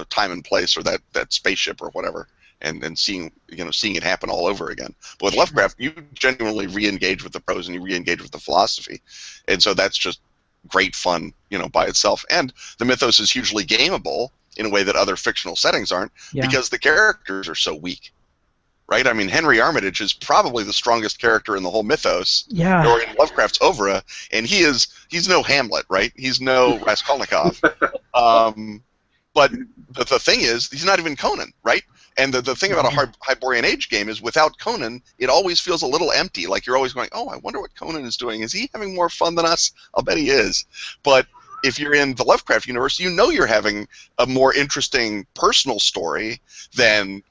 time and place, or that spaceship or whatever, and seeing it happen all over again. But with Lovecraft, you genuinely re-engage with the prose and you re-engage with the philosophy, and so that's just great fun, by itself. And the mythos is hugely gameable in a way that other fictional settings aren't, because the characters are so weak. Right? I mean, Henry Armitage is probably the strongest character in the whole mythos, or in Lovecraft's oeuvre, and he's no Hamlet, right? He's no Raskolnikov. But the thing is, he's not even Conan, right? And the thing about a Hyborian Age game is, without Conan, it always feels a little empty. Like, you're always going, oh, I wonder what Conan is doing. Is he having more fun than us? I'll bet he is. But if you're in the Lovecraft universe, you're having a more interesting personal story than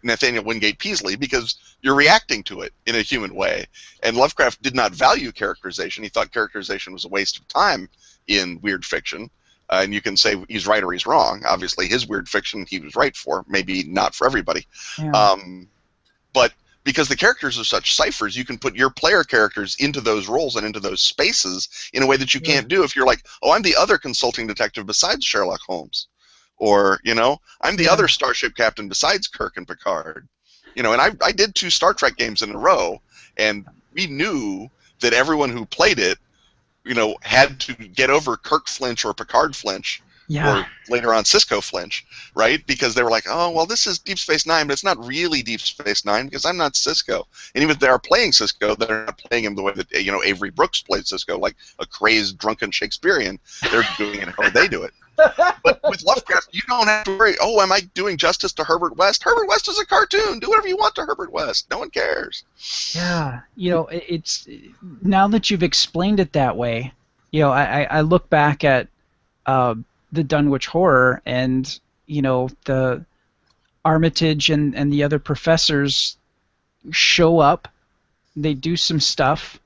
Nathaniel Wingate Peaslee, because you're reacting to it in a human way. And Lovecraft did not value characterization. He thought characterization was a waste of time in weird fiction. And you can say he's right or he's wrong. Obviously, his weird fiction he was right for, maybe not for everybody. But because the characters are such ciphers, you can put your player characters into those roles and into those spaces in a way that you can't do if you're like, oh, I'm the other consulting detective besides Sherlock Holmes. Or, I'm the other starship captain besides Kirk and Picard. And I did 2 Star Trek games in a row, and we knew that everyone who played it, had to get over Kirk flinch or Picard flinch Yeah. or later on Cisco flinch, right? Because they were like, oh, well, this is Deep Space Nine, but it's not really Deep Space Nine because I'm not Cisco. And even if they are playing Cisco, they're not playing him the way that Avery Brooks played Cisco, like a crazed, drunken Shakespearean. They're doing it how they do it. But with Lovecraft, you don't have to worry, oh, am I doing justice to Herbert West? Herbert West is a cartoon. Do whatever you want to Herbert West. No one cares. Yeah. It's now that you've explained it that way, I look back at the Dunwich Horror and, the Armitage and the other professors show up, they do some stuff,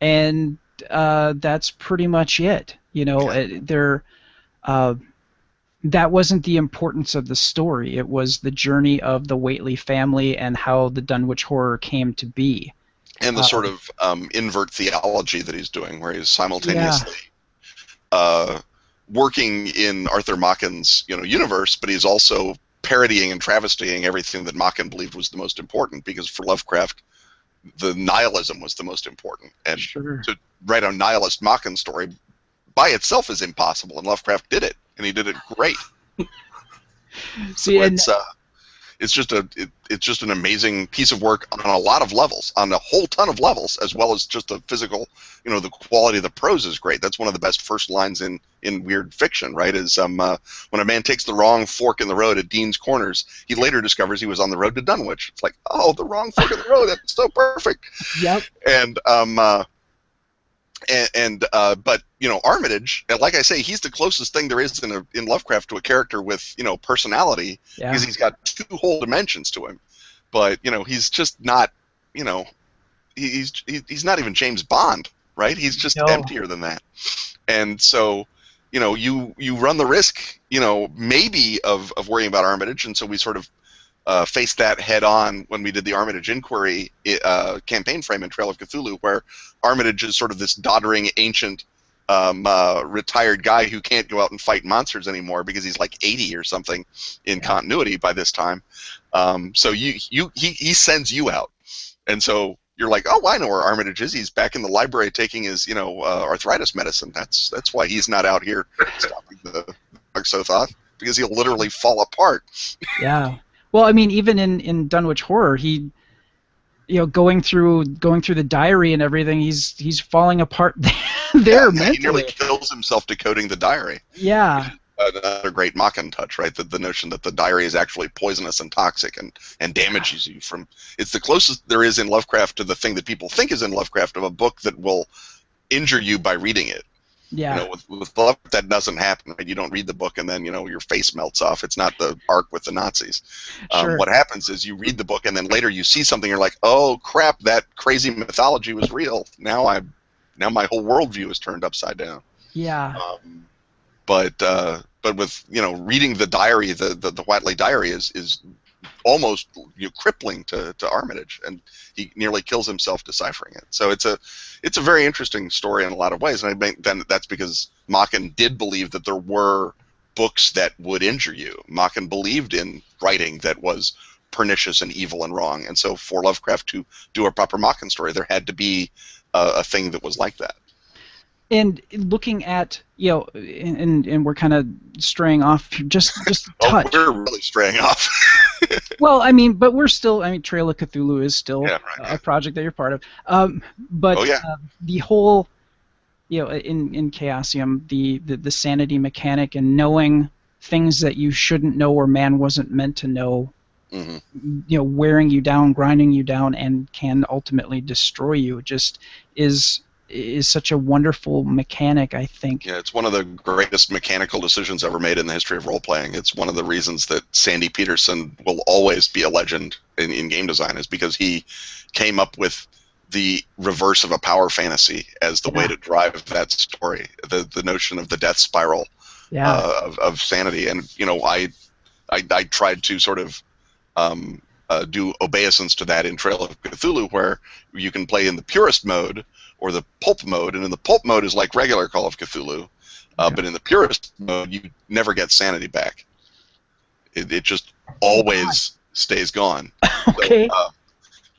and that's pretty much it. That wasn't the importance of the story. It was the journey of the Whately family and how the Dunwich Horror came to be. And the sort of invert theology that he's doing, where he's simultaneously working in Arthur Machen's universe, but he's also parodying and travestying everything that Machen believed was the most important, because for Lovecraft, the nihilism was the most important. And to write a nihilist Machen story by itself is impossible, and Lovecraft did it, and he did it great. See, so it's just an amazing piece of work on a lot of levels, on a whole ton of levels, as well as just the physical, the quality of the prose is great. That's one of the best first lines in weird fiction, right? Is when a man takes the wrong fork in the road at Dean's Corners, he later discovers he was on the road to Dunwich. It's like, oh, the wrong fork in the road, that's so perfect. Yep. But Armitage, like I say, he's the closest thing there is in Lovecraft to a character with personality, because he's got two whole dimensions to him. But he's just not he's not even James Bond, right? He's just emptier than that. And so you run the risk maybe of worrying about Armitage, and so we sort of faced that head on when we did the Armitage Inquiry campaign frame in Trail of Cthulhu, where Armitage is sort of this doddering, ancient, retired guy who can't go out and fight monsters anymore because he's like 80 or something in continuity by this time. So he sends you out, and so you're like, oh, I know where Armitage is. He's back in the library taking his arthritis medicine. That's why he's not out here stopping the Exothoth, because he'll literally fall apart. Yeah. Well, I mean, even in Dunwich Horror, he, going through the diary and everything, he's falling apart there mentally. He nearly kills himself decoding the diary. Yeah. Another great Machen touch, right? The notion that the diary is actually poisonous and toxic and damages you from. It's the closest there is in Lovecraft to the thing that people think is in Lovecraft, of a book that will injure you by reading it. Yeah. With Lovecraft, that doesn't happen. Right? You don't read the book and then your face melts off. It's not the arc with the Nazis. Sure. What happens is you read the book and then later you see something. You're like, oh crap, that crazy mythology was real. Now my whole worldview is turned upside down. Yeah. But with reading the diary, the Whately diary is almost crippling to Armitage, and he nearly kills himself deciphering it. So it's a very interesting story in a lot of ways, and I think then that's because Machen did believe that there were books that would injure you. Machen believed in writing that was pernicious and evil and wrong, and so for Lovecraft to do a proper Machen story, there had to be a thing that was like that. And looking at, and we're kind of straying off just a touch. We're really straying off. Well, I mean, but we're still, Trail of Cthulhu is still a project that you're part of. But the whole, in Chaosium, the sanity mechanic and knowing things that you shouldn't know or man wasn't meant to know, wearing you down, grinding you down, and can ultimately destroy you, just is such a wonderful mechanic, I think. Yeah, it's one of the greatest mechanical decisions ever made in the history of role-playing. It's one of the reasons that Sandy Peterson will always be a legend in game design, is because he came up with the reverse of a power fantasy as the way to drive that story, the notion of the death spiral of sanity. And, I tried to sort of do obeisance to that in Trail of Cthulhu, where you can play in the purist mode or the pulp mode, and in the pulp mode is like regular Call of Cthulhu, but in the purist mode you never get sanity back. It just always stays gone. Okay. So,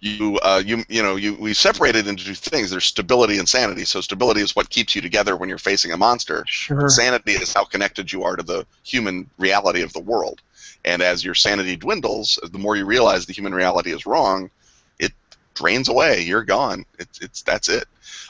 we separated into two things. There's stability and sanity. So stability is what keeps you together when you're facing a monster. Sure. Sanity is how connected you are to the human reality of the world. And as your sanity dwindles, the more you realize the human reality is wrong, it drains away. You're gone. That's it.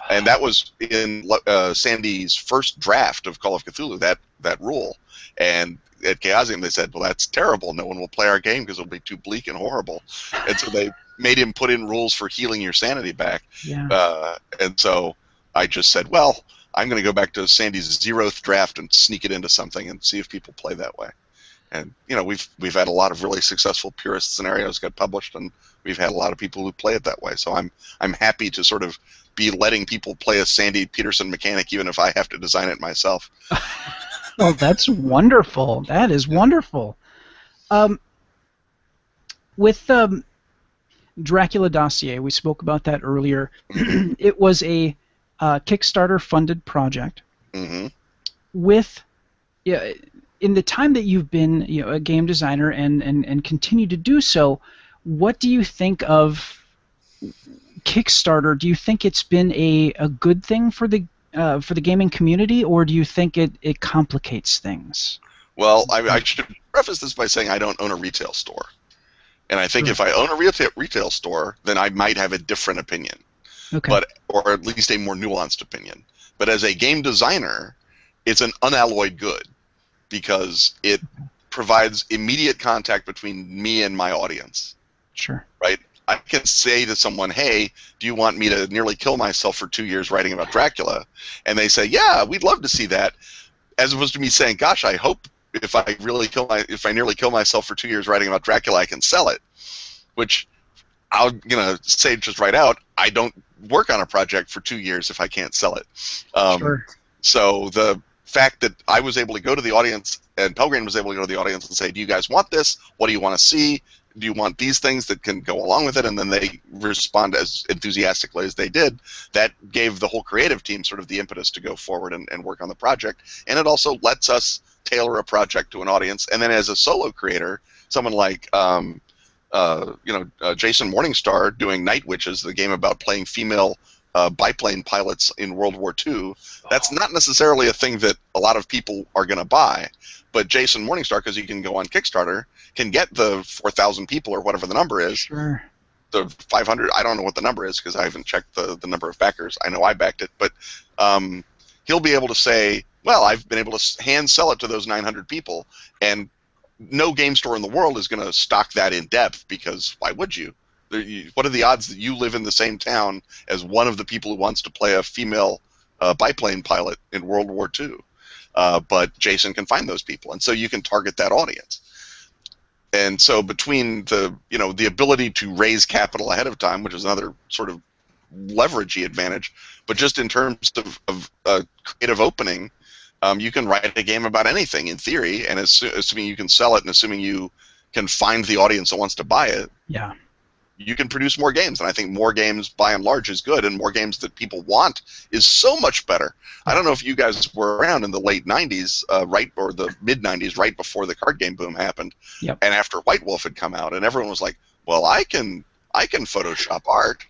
And that was in Sandy's first draft of Call of Cthulhu, that rule. And at Chaosium, they said, well, that's terrible. No one will play our game because it'll be too bleak and horrible. And so they made him put in rules for healing your sanity back. Yeah. And so I just said, well, I'm going to go back to Sandy's 0th draft and sneak it into something and see if people play that way. And we've had a lot of really successful purist scenarios get published, and we've had a lot of people who play it that way. So I'm happy to sort of be letting people play a Sandy Peterson mechanic, even if I have to design it myself. Oh, that's wonderful. That is wonderful. With Dracula Dossier, we spoke about that earlier. It was a Kickstarter-funded project. Mm-hmm. In the time that you've been a game designer and continue to do so, what do you think of Kickstarter? Do you think it's been a good thing for the gaming community, or do you think it complicates things? Well, I should preface this by saying I don't own a retail store. And I think if I own a retail store, then I might have a different opinion. Okay. Or at least a more nuanced opinion. But as a game designer, it's an unalloyed good because it provides immediate contact between me and my audience. Sure. Right? I can say to someone, hey, do you want me to nearly kill myself for 2 years writing about Dracula? And they say, yeah, we'd love to see that. As opposed to me saying, gosh, I hope if I nearly kill myself for 2 years writing about Dracula, I can sell it. Which I'll say just right out, I don't work on a project for 2 years if I can't sell it. Sure. So the fact that I was able to go to the audience and Pelgrane was able to go to the audience and say, do you guys want this? What do you want to see? Do you want these things that can go along with it? And then they respond as enthusiastically as they did. That gave the whole creative team sort of the impetus to go forward and work on the project. And it also lets us tailor a project to an audience. And then as a solo creator, someone like Jason Morningstar doing Night Witches, the game about playing female biplane pilots in World War II, that's not necessarily a thing that a lot of people are going to buy. But Jason Morningstar, because you can go on Kickstarter, can get the 4,000 people or whatever the number is. Sure. The 500, I don't know what the number is because I haven't checked the number of backers. I know I backed it. But he'll be able to say, well, I've been able to hand sell it to those 900 people. And no game store in the world is going to stock that in depth because why would you? What are the odds that you live in the same town as one of the people who wants to play a female biplane pilot in World War II? But Jason can find those people, and so you can target that audience. And so between the ability to raise capital ahead of time, which is another sort of leveragey advantage, but just in terms of creative opening, you can write a game about anything in theory, and assuming you can sell it and assuming you can find the audience that wants to buy it, yeah, you can produce more games. And I think more games, by and large, is good, and more games that people want is so much better. I don't know if you guys were around in the late 90s, or the mid-90s, right before the card game boom happened, yep. And after White Wolf had come out, and everyone was like, well, I can Photoshop art.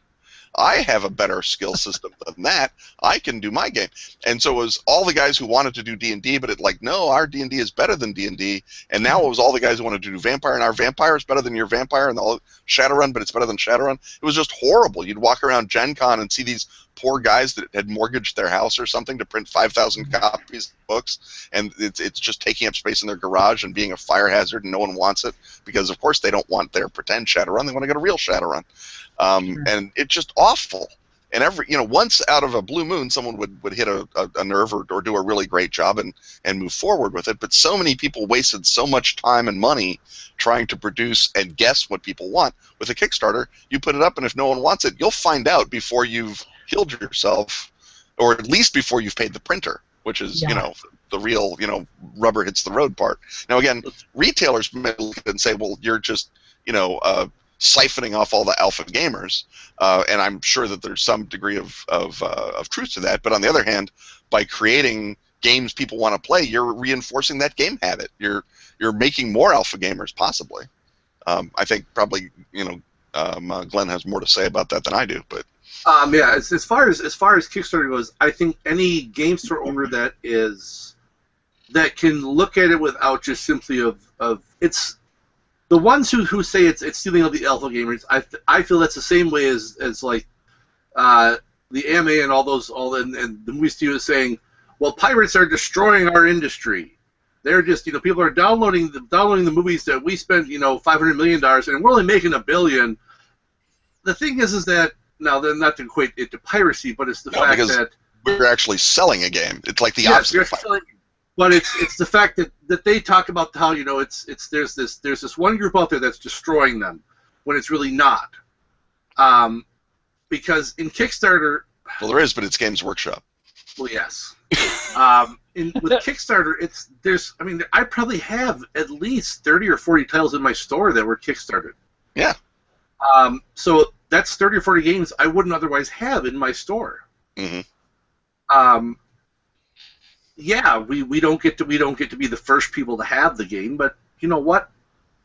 I have a better skill system than that. I can do my game. And so it was all the guys who wanted to do D&D, but no, our D&D is better than D&D. And now it was all the guys who wanted to do Vampire, and our Vampire is better than your Vampire, and all Shadowrun, but it's better than Shadowrun. It was just horrible. You'd walk around Gen Con and see these poor guys that had mortgaged their house or something to print 5,000 copies of books, and it's just taking up space in their garage and being a fire hazard, and no one wants it because, of course, they don't want their pretend Shadowrun. They want to get a real Shadowrun. Sure. And it's just awful. And once out of a blue moon, someone would hit a nerve or do a really great job and move forward with it. But so many people wasted so much time and money trying to produce and guess what people want. With a Kickstarter, you put it up, and if no one wants it, you'll find out before you've killed yourself, or at least before you've paid the printer, which is, the real, rubber hits the road part. Now, again, retailers may look at it and say, well, you're just, siphoning off all the alpha gamers, and I'm sure that there's some degree of truth to that. But on the other hand, by creating games people want to play, you're reinforcing that game habit. You're making more alpha gamers, possibly. I think probably Glenn has more to say about that than I do, but yeah, as far as Kickstarter goes, I think any game store owner that can look at it without just simply of it's the ones who say it's stealing all the alpha gamers. I feel that's the same way as like the AMA and and the movie studios saying, well, pirates are destroying our industry. They're just people are downloading the movies that we spent $500 million and we're only making $1 billion. The thing is that now they're not to equate it to piracy, but it's the fact that we're actually selling a game. It's like the opposite. Of but it's the fact that they talk about how there's this one group out there that's destroying them when it's really not. Because in Kickstarter, well, there is, but it's Games Workshop. Well, yes. With Kickstarter, I probably have at least 30 or 40 titles in my store that were Kickstarted. Yeah. So that's 30 or 40 games I wouldn't otherwise have in my store. Mm-hmm. Yeah, we don't get to be the first people to have the game, but you know what?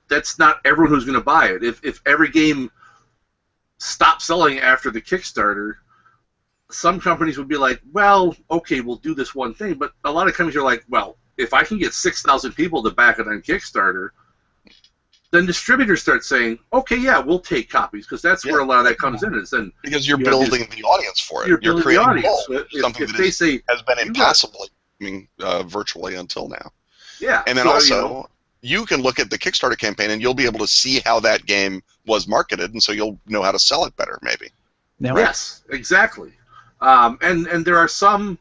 That's not everyone who's going to buy it. If every game stopped selling after the Kickstarter, some companies would be like, well, okay, we'll do this one thing. But a lot of companies are like, well, if I can get 6,000 people to back it on Kickstarter, then distributors start saying, okay, yeah, we'll take copies, because that's where a lot of that comes in. Is then because you're building the audience for it. You're creating the audience. So something that has been impossible virtually until now. Yeah. And then also, you can look at the Kickstarter campaign and you'll be able to see how that game was marketed, and so you'll know how to sell it better, maybe. Yes, exactly. And there are some...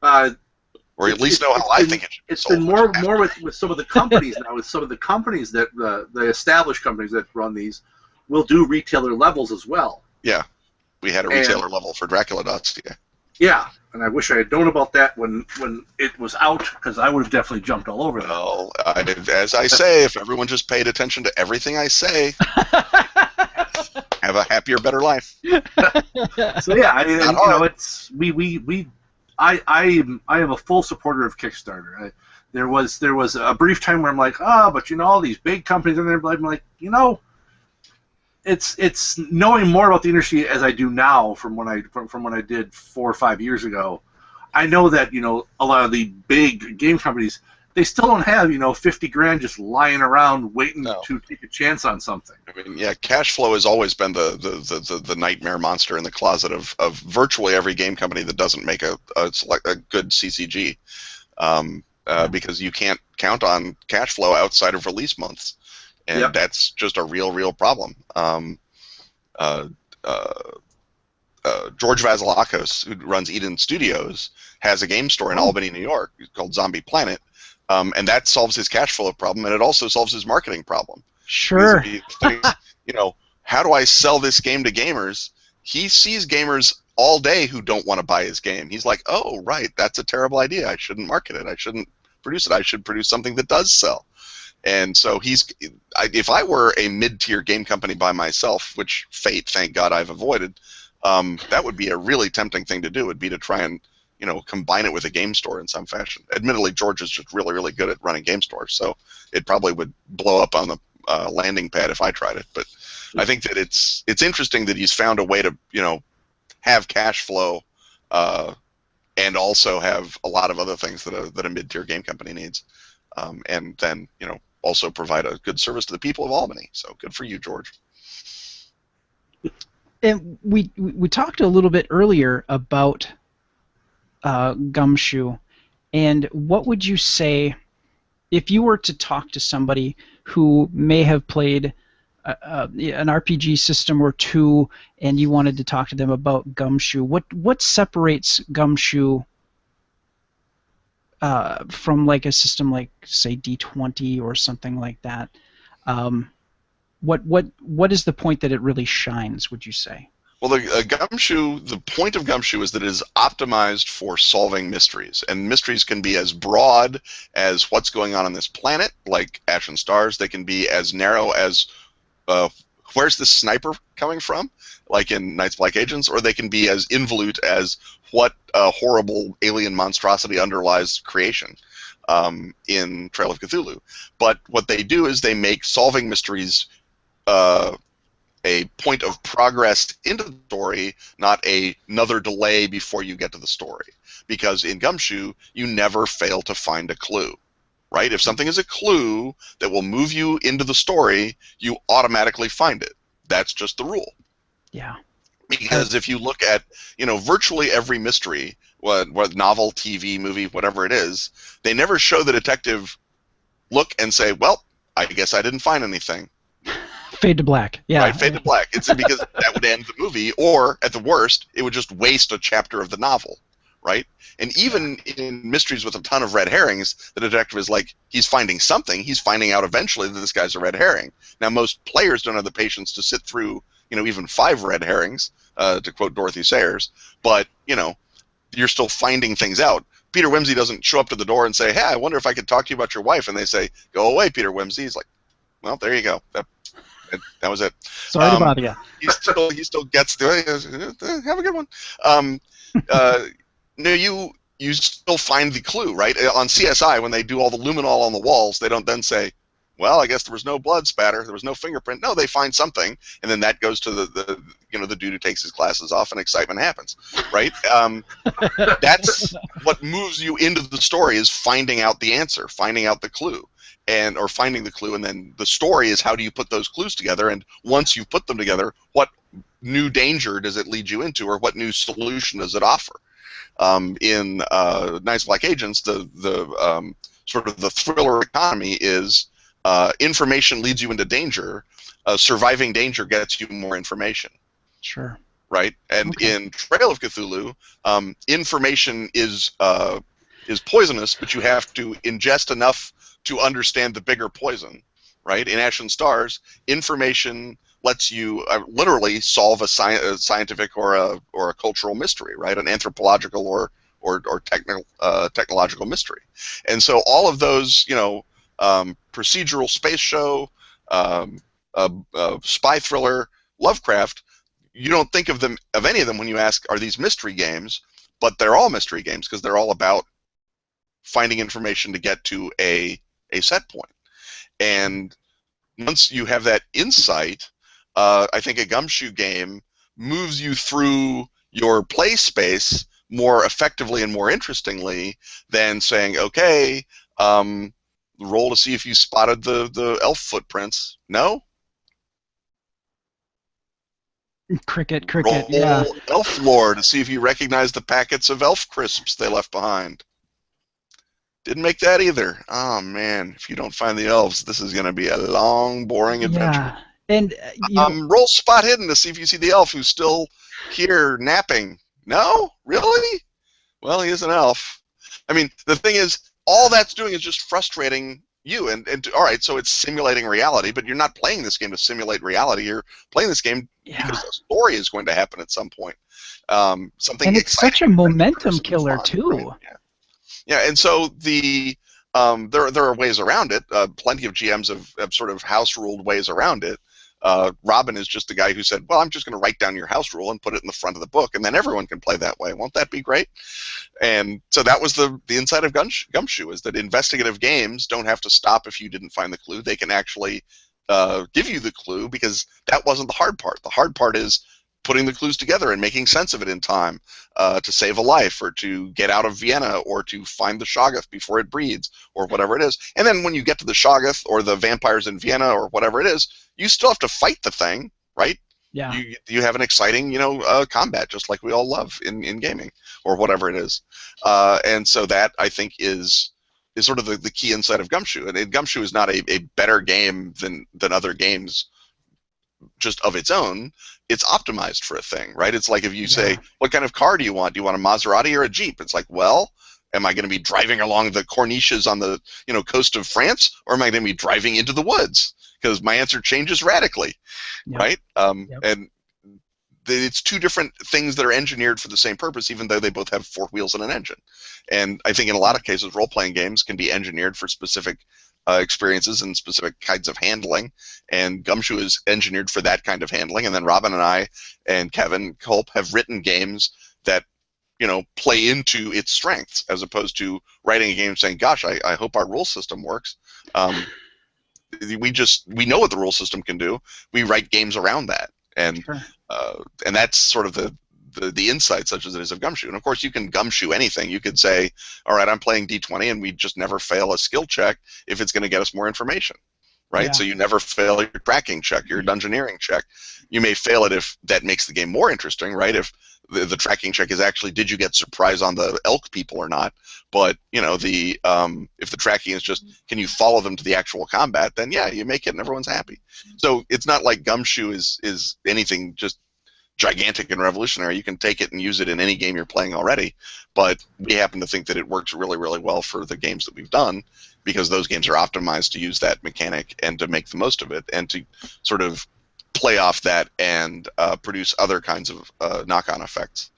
or at least know how I think it should be sold. It's been more with some of the companies now. With some of the companies that the established companies that run these will do retailer levels as well. Yeah, we had a retailer level for Dracula Dossier. Yeah, and I wish I had known about that when it was out, because I would have definitely jumped all over that. Well, as I say, if everyone just paid attention to everything I say, have a happier, better life. So yeah, I am a full supporter of Kickstarter. There was a brief time where I'm like, but all these big companies in there. I'm like, it's knowing more about the industry as I do now from when I did 4 or 5 years ago. I know that a lot of the big game companies, they still don't have 50 grand just lying around waiting to take a chance on something. I mean, yeah, cash flow has always been the nightmare monster in the closet of virtually every game company that doesn't make a good CCG, because you can't count on cash flow outside of release months, and that's just a real problem. George Vasilakos, who runs Eden Studios, has a game store in Albany, New York, called Zombie Planet. And that solves his cash flow problem, and it also solves his marketing problem. Sure. How do I sell this game to gamers? He sees gamers all day who don't want to buy his game. He's like, oh, right, that's a terrible idea. I shouldn't market it. I shouldn't produce it. I should produce something that does sell. And so if I were a mid-tier game company by myself, which fate, thank God, I've avoided, that would be a really tempting thing to do. Would be to try and combine it with a game store in some fashion. Admittedly, George is just really good at running game stores, so it probably would blow up on the landing pad if I tried it. But I think that it's interesting that he's found a way to have cash flow and also have a lot of other things that a mid-tier game company needs, and then also provide a good service to the people of Albany. So good for you, George. And we talked a little bit earlier about Gumshoe, and what would you say if you were to talk to somebody who may have played an RPG system or two, and you wanted to talk to them about Gumshoe? What separates Gumshoe from like a system like, say, D20 or something like that? What is the point that it really shines, would you say? Well, the point of Gumshoe is that it is optimized for solving mysteries, and mysteries can be as broad as what's going on this planet, like Ashen Stars. They can be as narrow as where's this sniper coming from, like in Night's Black Agents, or they can be as involute as what horrible alien monstrosity underlies creation in Trail of Cthulhu. But what they do is they make solving mysteries a point of progress into the story, not another delay before you get to the story. Because in Gumshoe, you never fail to find a clue, right? If something is a clue that will move you into the story, you automatically find it. That's just the rule. Yeah. Because if you look at, virtually every mystery, what novel, TV, movie, whatever it is, they never show the detective look and say, well, I guess I didn't find anything. Fade to black. Yeah. Right, fade to black. It's because that would end the movie, or at the worst, it would just waste a chapter of the novel, right? And even in mysteries with a ton of red herrings, the detective is like, he's finding something. He's finding out eventually that this guy's a red herring. Now, most players don't have the patience to sit through, even 5 red herrings, to quote Dorothy Sayers. But, you're still finding things out. Peter Wimsey doesn't show up to the door and say, hey, I wonder if I could talk to you about your wife. And they say, go away, Peter Wimsey. He's like, well, there you go. That was it. Sorry to bother you. He still gets the have a good one. No, you still find the clue, right? On CSI, when they do all the luminol on the walls, they don't then say, well, I guess there was no blood spatter, there was no fingerprint. No, they find something, and then that goes to the dude who takes his glasses off, and excitement happens, right? That's what moves you into the story, is finding out the answer, finding out the clue. Or finding the clue, and then the story is how do you put those clues together, and once you've put them together, what new danger does it lead you into, or what new solution does it offer? In Nice Black Agents, the sort of the thriller economy is information leads you into danger, surviving danger gets you more information. Sure. Right? And in Trail of Cthulhu, information is poisonous, but you have to ingest enough to understand the bigger poison, right? In Ashen Stars, information lets you literally solve a scientific or a cultural mystery, right? An anthropological or technological mystery. And so all of those, procedural space show, spy thriller, Lovecraft, you don't think of any of them when you ask, are these mystery games? But they're all mystery games because they're all about finding information to get to a set point. And once you have that insight, I think a Gumshoe game moves you through your play space more effectively and more interestingly than saying, okay, roll to see if you spotted the elf footprints. No? Cricket, roll yeah. elf lore to see if you recognize the packets of elf crisps they left behind. Didn't make that either. Oh, man. If you don't find the elves, this is going to be a long, boring adventure. Yeah. And, roll spot hidden to see if you see the elf who's still here napping. No? Really? Well, he is an elf. I mean, the thing is, all that's doing is just frustrating you. And all right, so it's simulating reality, but you're not playing this game to simulate reality. You're playing this game because the story is going to happen at some point. Something and it's such a momentum killer, too. Right? Yeah, and so there are ways around it. Plenty of GMs have sort of house-ruled ways around it. Robin is just the guy who said, well, I'm just going to write down your house rule and put it in the front of the book, and then everyone can play that way. Won't that be great? And so that was the inside of Gumshoe, is that investigative games don't have to stop if you didn't find the clue. They can actually give you the clue, because that wasn't the hard part. The hard part is putting the clues together and making sense of it in time to save a life, or to get out of Vienna, or to find the Shoggoth before it breeds, or whatever it is. And then when you get to the Shoggoth or the vampires in Vienna or whatever it is, you still have to fight the thing, right? Yeah. You have an exciting, combat, just like we all love in gaming, or whatever it is. And so that, I think, is sort of the key insight of Gumshoe. And Gumshoe is not a better game than other games just of its own. It's optimized for a thing, right? It's like if you say, what kind of car do you want? Do you want a Maserati or a Jeep? It's like, well, am I going to be driving along the corniches on the coast of France, or am I going to be driving into the woods? Because my answer changes radically, right? And it's two different things that are engineered for the same purpose, even though they both have 4 wheels and an engine. And I think in a lot of cases, role-playing games can be engineered for specific experiences and specific kinds of handling, and Gumshoe is engineered for that kind of handling. And then Robin and I and Kevin Culp have written games that play into its strengths, as opposed to writing a game saying, gosh, I hope our rule system works. we know what the rule system can do. We write games around that, and Sure. and that's sort of the insight, such as it is of Gumshoe. And of course, you can Gumshoe anything. You could say, all right, I'm playing D20, and we just never fail a skill check if it's going to get us more information, right? Yeah. So you never fail your tracking check, your dungeoneering check. You may fail it if that makes the game more interesting, right? If the tracking check is actually, did you get surprise on the elk people or not? But you know, if the tracking is just, can you follow them to the actual combat? Then yeah, you make it and everyone's happy. So it's not like Gumshoe is anything just gigantic and revolutionary. You can take it and use it in any game you're playing already. But we happen to think that it works really, really well for the games that we've done, because those games are optimized to use that mechanic and to make the most of it and to sort of play off that and produce other kinds of knock-on effects.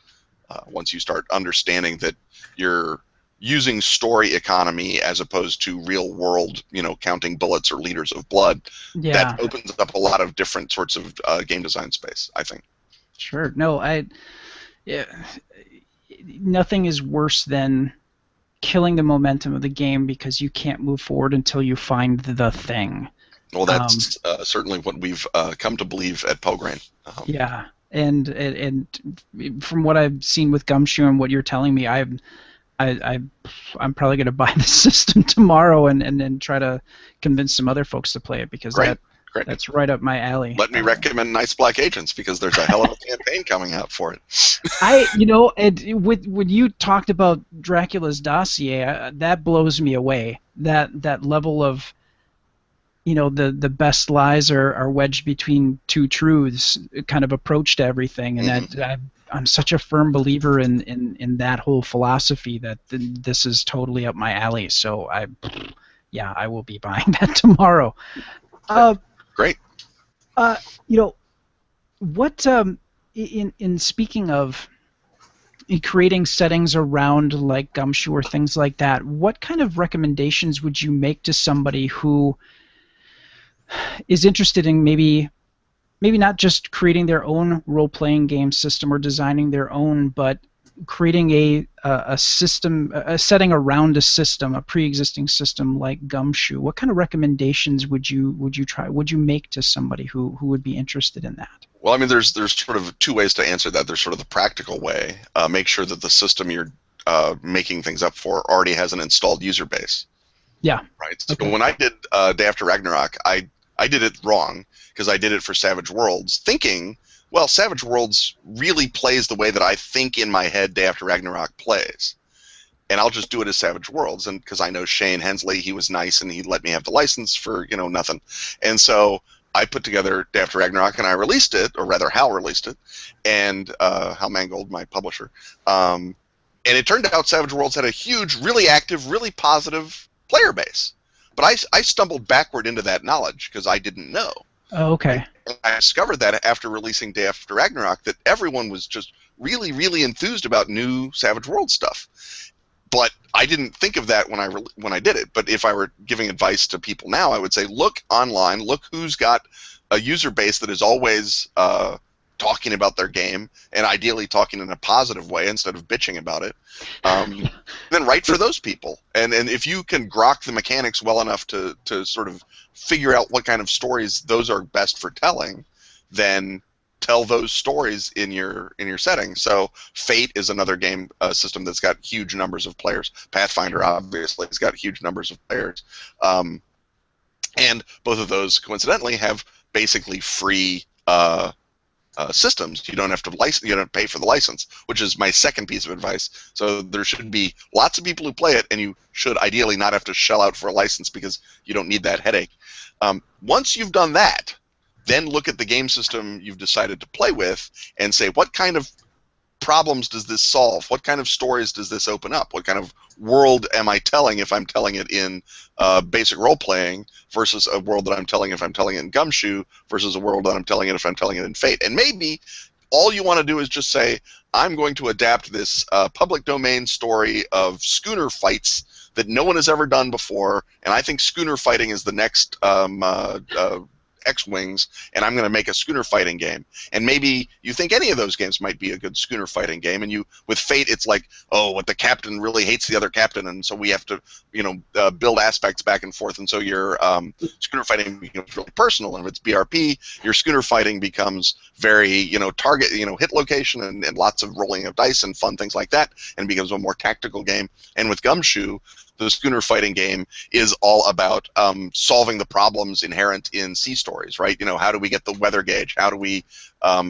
Once you start understanding that you're using story economy as opposed to real world, counting bullets or liters of blood, Yeah. that opens up a lot of different sorts of game design space, I think. Sure. No, yeah, nothing is worse than killing the momentum of the game because you can't move forward until you find the thing. Well, that's certainly what we've come to believe at Pelgrane. Yeah, and from what I've seen with Gumshoe and what you're telling me, I'm probably going to buy the system tomorrow and try to convince some other folks to play it, because Great. that's right up my alley. Let me recommend Nice Black Agents, because there's a hell of a campaign coming out for it. When you talked about Dracula's Dossier, that blows me away. That level of, the best lies are wedged between two truths kind of approach to everything, and that I'm such a firm believer in that whole philosophy that this is totally up my alley. So I will be buying that tomorrow. Great. What in speaking of creating settings around like Gumshoe or things like that, what kind of recommendations would you make to somebody who is interested in maybe not just creating their own role-playing game system or designing their own, but creating a system, a setting around a system, a pre-existing system like Gumshoe? What kind of recommendations would you make to somebody who would be interested in that? Well, I mean, there's sort of two ways to answer that. There's sort of the practical way. Make sure that the system you're making things up for already has an installed user base. Yeah. Right. So Okay. when I did Day After Ragnarok, I did it wrong, because I did it for Savage Worlds, thinking, well, Savage Worlds really plays the way that I think in my head Day After Ragnarok plays, and I'll just do it as Savage Worlds. And because I know Shane Hensley, he was nice and he let me have the license for nothing, and so I put together Day After Ragnarok and I released it, or rather Hal released it, and Hal Mangold, my publisher, and it turned out Savage Worlds had a huge, really active, really positive player base. But I stumbled backward into that knowledge because I didn't know. Oh, okay. And I discovered that after releasing Day After Ragnarok, that everyone was just really, really enthused about new Savage World stuff. But I didn't think of that when I did it. But if I were giving advice to people now, I would say, look online, look who's got a user base that is always talking about their game, and ideally talking in a positive way instead of bitching about it. Then write for those people. And if you can grok the mechanics well enough to sort of figure out what kind of stories those are best for telling, then tell those stories in your setting. So Fate is another game system that's got huge numbers of players. Pathfinder obviously has got huge numbers of players. And both of those coincidentally have basically free systems. You don't have to pay for the license, which is my second piece of advice. So there should be lots of people who play it, and you should ideally not have to shell out for a license because you don't need that headache. Once you've done that, then look at the game system you've decided to play with and say, what kind of problems does this solve? What kind of stories does this open up? What kind of world am I telling if I'm telling it in basic role-playing versus a world that I'm telling if I'm telling it in Gumshoe versus a world that I'm telling it if I'm telling it in Fate? And maybe all you want to do is just say, I'm going to adapt this public domain story of schooner fights that no one has ever done before, and I think schooner fighting is the next X-wings, and I'm going to make a schooner fighting game. And maybe you think any of those games might be a good schooner fighting game, and with Fate, it's like, oh, what the captain really hates the other captain, and so we have to, build aspects back and forth, and so your schooner fighting becomes really personal. And if it's BRP, your schooner fighting becomes very, target, hit location, and lots of rolling of dice and fun things like that, and becomes a more tactical game. And with Gumshoe, the schooner fighting game is all about solving the problems inherent in sea stories, right? How do we get the weather gauge? How do we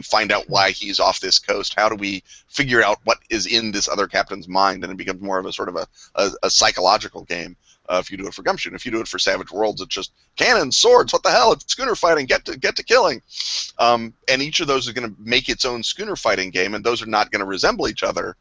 find out why he's off this coast? How do we figure out what is in this other captain's mind? And it becomes more of a sort of a psychological game if you do it for Gumshoe. And if you do it for Savage Worlds, it's just cannons, swords, what the hell? It's schooner fighting, get to killing. And each of those is going to make its own schooner fighting game, and those are not going to resemble each other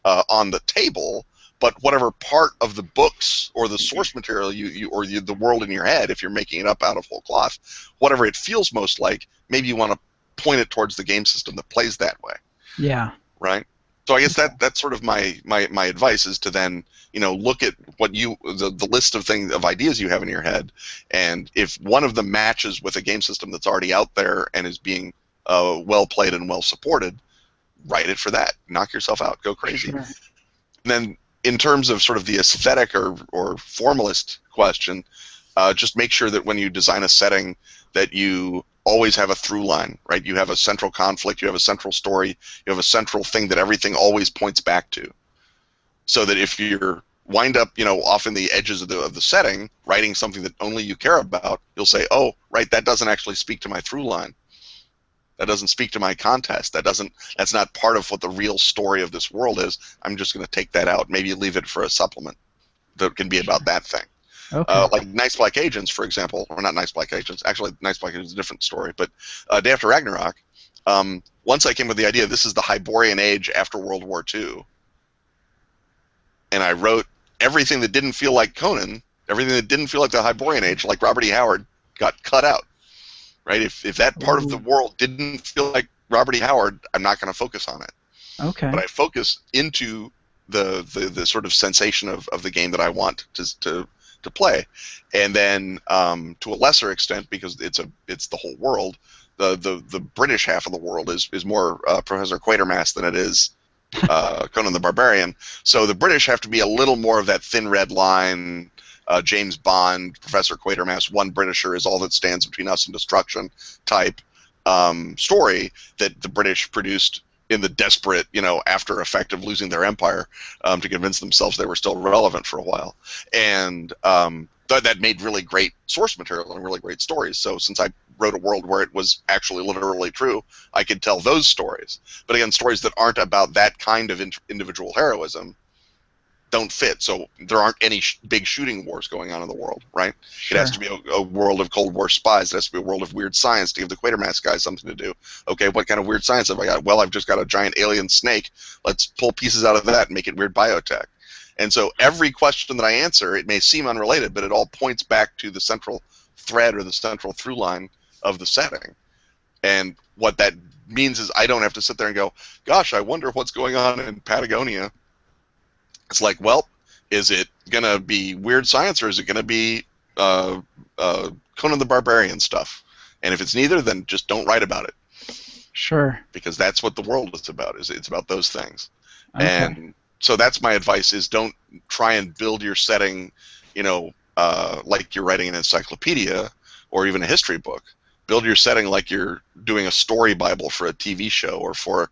on the table. But whatever part of the books or the source material the world in your head, if you're making it up out of whole cloth, whatever it feels most like, maybe you want to point it towards the game system that plays that way. Yeah. Right. So I guess that's sort of my advice is to then look at what the list of ideas you have in your head, and if one of them matches with a game system that's already out there and is being well played and well supported, write it for that. Knock yourself out. Go crazy. Sure. And then, in terms of sort of the aesthetic or formalist question, just make sure that when you design a setting that you always have a through line, right? You have a central conflict, you have a central story, you have a central thing that everything always points back to. So that if you're wind up, off in the edges of the setting, writing something that only you care about, you'll say, oh, right, that doesn't actually speak to my through line. That doesn't speak to my contest. That's not part of what the real story of this world is. I'm just going to take that out. Maybe leave it for a supplement that can be about that thing. Okay. Like Nice Black Agents, for example, or not Nice Black Agents. Actually, Nice Black Agents is a different story. But Day After Ragnarok, once I came with the idea, this is the Hyborian Age after World War II, and I wrote everything that didn't feel like Conan, everything that didn't feel like the Hyborian Age, like Robert E. Howard, got cut out. Right? If that part of the world didn't feel like Robert E. Howard, I'm not going to focus on it. Okay. But I focus into the sort of sensation of the game that I want to play, and then to a lesser extent, because it's the whole world, the British half of the world is more Professor Quatermass than it is Conan the Barbarian. So the British have to be a little more of that thin red line. James Bond, Professor Quatermass, one Britisher is all that stands between us and destruction type story that the British produced in the desperate, after effect of losing their empire to convince themselves they were still relevant for a while. And that made really great source material and really great stories. So since I wrote a world where it was actually literally true, I could tell those stories. But again, stories that aren't about that kind of individual heroism don't fit. So there aren't any big shooting wars going on in the world, right? Sure. It has to be a world of Cold War spies. It has to be a world of weird science to give the Quatermass guys something to do. Okay, what kind of weird science have I got? Well, I've just got a giant alien snake. Let's pull pieces out of that and make it weird biotech. And so every question that I answer, it may seem unrelated, but it all points back to the central thread or the central through line of the setting. And what that means is I don't have to sit there and go, gosh, I wonder what's going on in Patagonia. It's like, well, is it going to be weird science or is it going to be Conan the Barbarian stuff? And if it's neither, then just don't write about it. Sure. Because that's what the world is about. It's about those things. Okay. And so that's my advice is don't try and build your setting, like you're writing an encyclopedia or even a history book. Build your setting like you're doing a story Bible for a TV show or for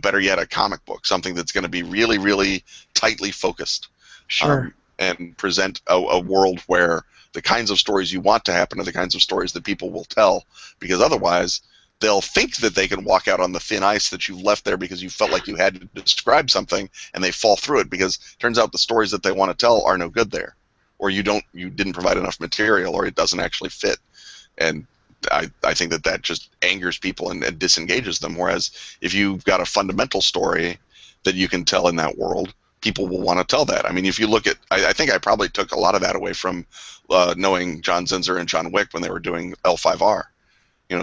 better yet, a comic book, something that's going to be really, really tightly focused. Sure. And present a world where the kinds of stories you want to happen are the kinds of stories that people will tell, because otherwise they'll think that they can walk out on the thin ice that you left there because you felt like you had to describe something, and they fall through it because it turns out the stories that they want to tell are no good there, or you didn't provide enough material, or it doesn't actually fit. And I think that just angers people and disengages them, whereas if you've got a fundamental story that you can tell in that world, people will want to tell that. I mean, if you look at, I think I probably took a lot of that away from knowing John Zinser and John Wick when they were doing L5R.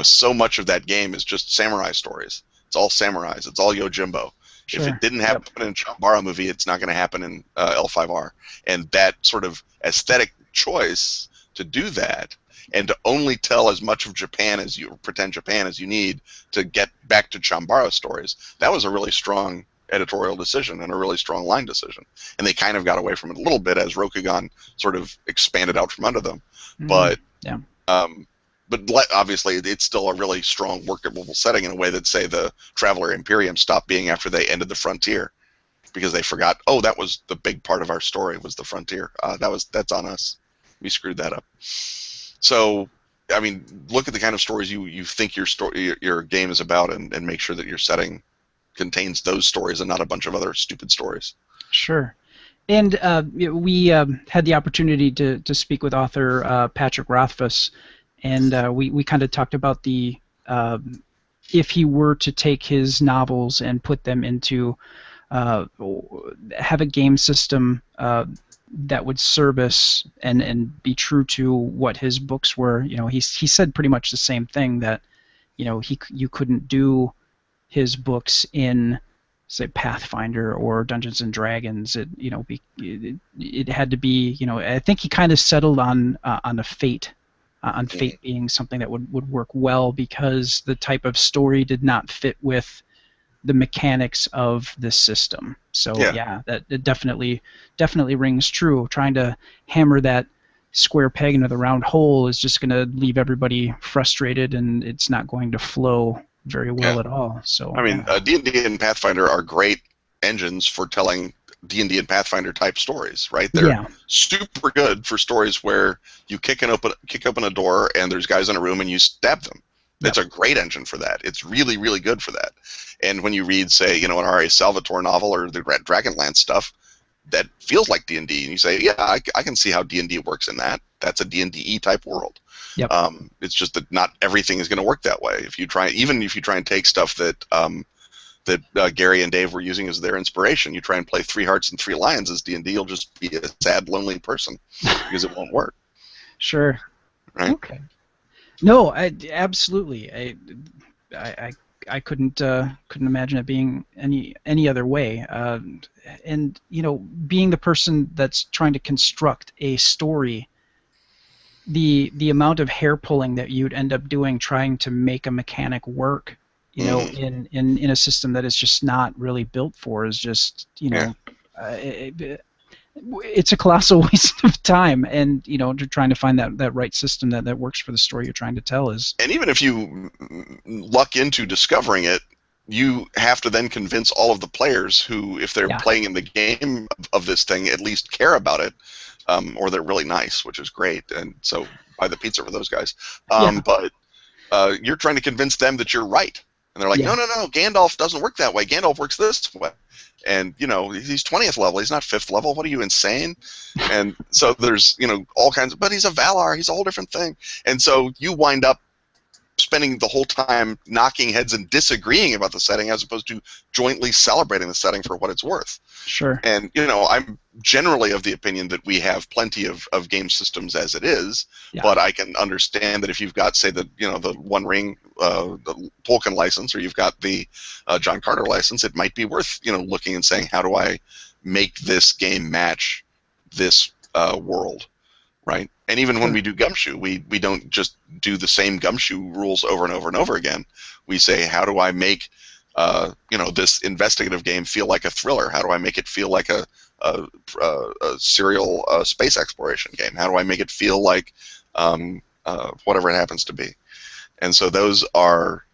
So much of that game is just samurai stories. It's all samurais. It's all Yojimbo. Sure. If it didn't happen in a Chambara movie, it's not going to happen in L5R. And that sort of aesthetic choice to do that, and to only tell as much of Japan as you pretend Japan as you need to get back to Chambara stories. That was a really strong editorial decision and a really strong line decision, and they kind of got away from it a little bit as Rokugan sort of expanded out from under them. But yeah. But obviously, it's still a really strong, workable setting in a way that, say, the Traveler Imperium stopped being after they ended the frontier, because they forgot. Oh, that was the big part of our story, was the frontier. That's on us. We screwed that up. So, I mean, look at the kind of stories you think your game is about, and make sure that your setting contains those stories and not a bunch of other stupid stories. Sure. And we had the opportunity to speak with author Patrick Rothfuss, and we kind of talked about the if he were to take his novels and put them into have a game system that would service and be true to what his books were. You know, he said pretty much the same thing, that you couldn't do his books in, say, Pathfinder or Dungeons and Dragons. It had to be, I think he kind of settled on a Fate. On Fate being something that would work well, because the type of story did not fit with the mechanics of this system. So yeah, that it definitely rings true. Trying to hammer that square peg into the round hole is just going to leave everybody frustrated, and it's not going to flow very well at all. So I mean, D&D and Pathfinder are great engines for telling D&D and Pathfinder type stories, right? They're super good for stories where you kick open a door and there's guys in a room and you stab them. It's a great engine for that. It's really, really good for that. And when you read, say, an R.A. Salvatore novel or the Dragonlance stuff, that feels like D&D, and you say, yeah, I can see how D&D works in that. That's a D&D type world. Yep. It's just that not everything is going to work that way. If you try and take stuff that Gary and Dave were using as their inspiration, you try and play 3 Hearts and 3 Lions as D&D, you'll just be a sad, lonely person because it won't work. Sure. Right? Okay. No, absolutely. I couldn't imagine it being any other way. And being the person that's trying to construct a story, the amount of hair pulling that you'd end up doing trying to make a mechanic work, in a system that is just not really built for, is just it's a colossal waste of time, and trying to find that right system that works for the story you're trying to tell is. And even if you luck into discovering it, you have to then convince all of the players who, if they're playing in the game of this thing, at least care about it, or they're really nice, which is great. And so buy the pizza for those guys. But you're trying to convince them that you're right. And they're like, no, Gandalf doesn't work that way. Gandalf works this way. And, he's 20th level. He's not 5th level. What are you, insane? And so there's, all kinds of, but he's a Valar. He's a whole different thing. And so you wind up spending the whole time knocking heads and disagreeing about the setting, as opposed to jointly celebrating the setting for what it's worth. Sure. And, I'm generally of the opinion that we have plenty of game systems as it is, but I can understand that if you've got, say, the One Ring, the Tolkien license, or you've got the John Carter license, it might be worth, looking and saying, how do I make this game match this world, right? And even when we do Gumshoe, we don't just do the same Gumshoe rules over and over and over again. We say, how do I make this investigative game feel like a thriller? How do I make it feel like a serial space exploration game? How do I make it feel like whatever it happens to be? And so those are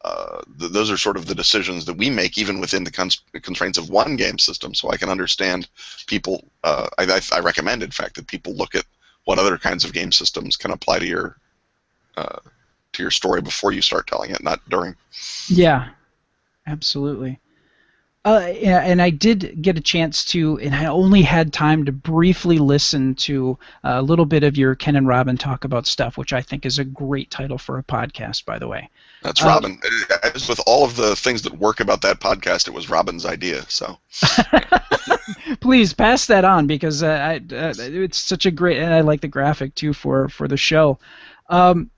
sort of the decisions that we make, even within the constraints of one game system. So I can understand people. I recommend, in fact, that people look at what other kinds of game systems can apply to your story before you start telling it, not during. Yeah, absolutely. And I did get a chance to, and I only had time to briefly listen to a little bit of your Ken and Robin talk about stuff, which I think is a great title for a podcast, by the way. That's Robin. As with all of the things that work about that podcast, it was Robin's idea. So please pass that on, because it's such a great, and I like the graphic too for the show. One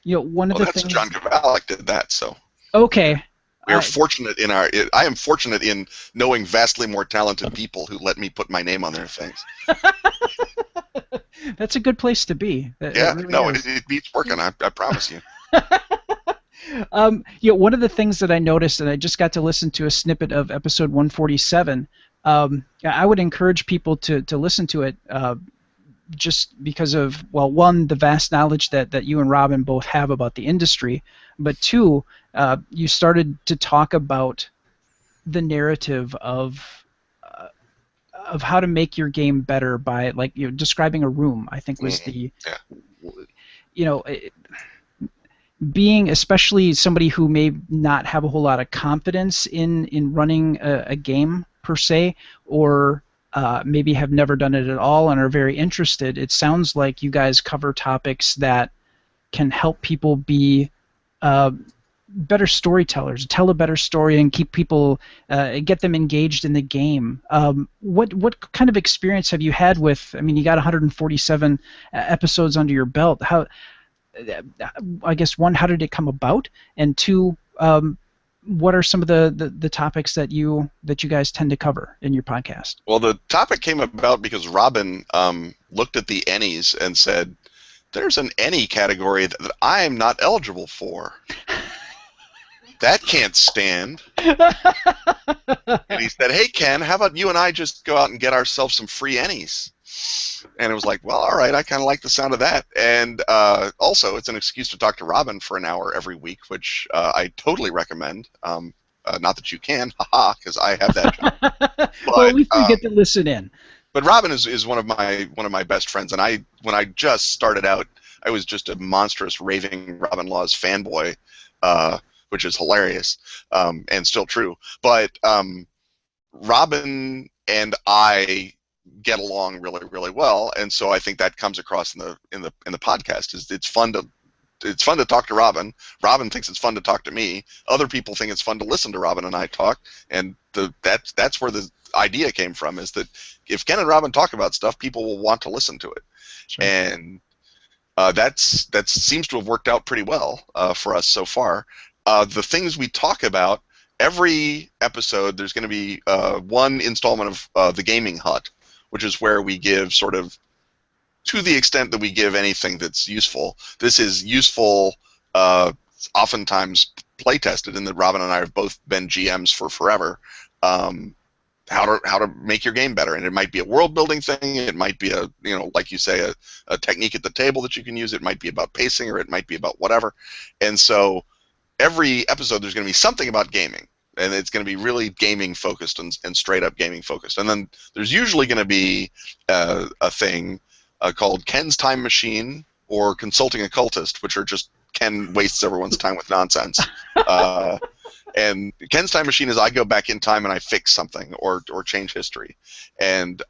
of the things. John Kovalik did that. So okay. We are fortunate I am fortunate in knowing vastly more talented people who let me put my name on their things. That's a good place to be. It Yeah, really no, is. it beats working. I promise you. One of the things that I noticed, and I just got to listen to a snippet of episode 147. I would encourage people to listen to it, just because of, well, one, the vast knowledge that you and Robin both have about the industry, but two, you started to talk about the narrative of how to make your game better by, like, describing a room. I think was the, Yeah. you know, being, especially somebody who may not have a whole lot of confidence in running a game per se, or maybe have never done it at all and are very interested. It sounds like you guys cover topics that can help people be better storytellers, tell a better story, and keep people, get them engaged in the game. What kind of experience have you had with? I mean, you got 147 episodes under your belt. How? I guess, one, how did it come about, and two, what are some of the topics that you guys tend to cover in your podcast? Well, the topic came about because Robin looked at the Ennies and said, "There's an Ennie category that I am not eligible for. That can't stand." And he said, "Hey, Ken, how about you and I just go out and get ourselves some free Ennies?" And it was like, well, all right, I kind of like the sound of that. And also, it's an excuse to talk to Robin for an hour every week, which I totally recommend. Not that you can, haha, because I have that job. But, well, at least we get to listen in. But Robin is one of my best friends, and when I just started out, I was just a monstrous raving Robin Laws fanboy, which is hilarious, and still true. But Robin and I get along really, really well, and so I think that comes across in the podcast. It's fun to talk to Robin. Robin thinks it's fun to talk to me. Other people think it's fun to listen to Robin and I talk, and that's where the idea came from, is that if Ken and Robin talk about stuff, people will want to listen to it. Sure. And that seems to have worked out pretty well for us so far. The things we talk about, every episode, there's going to be one installment of the Gaming Hut, which is where we give, sort of, to the extent that we give anything that's useful. This is useful, oftentimes play tested, in that Robin and I have both been GMs for forever. How to make your game better, and it might be a world building thing. It might be a, like you say, a technique at the table that you can use. It might be about pacing, or it might be about whatever. And so every episode there's going to be something about gaming, and it's going to be really gaming focused and straight up gaming focused. And then there's usually going to be a thing called Ken's Time Machine or Consulting Occultist, which are just Ken wastes everyone's time with nonsense. And Ken's Time Machine is I go back in time and I fix something or change history. And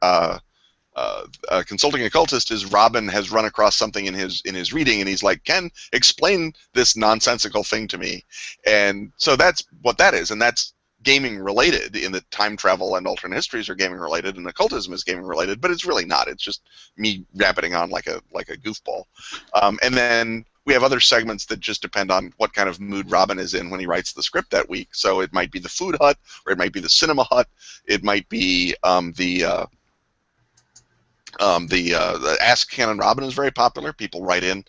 Consulting Occultist is Robin has run across something in his reading, and he's like, "Ken, explain this nonsensical thing to me." And so that's what that is, and that's gaming related, in that time travel and alternate histories are gaming related, and occultism is gaming related, but it's really not. It's just me rabbiting on like a goofball. And then we have other segments that just depend on what kind of mood Robin is in when he writes the script that week. So it might be the Food Hut, or it might be the Cinema Hut. It might be the Ask Ken and Robin is very popular. People write in.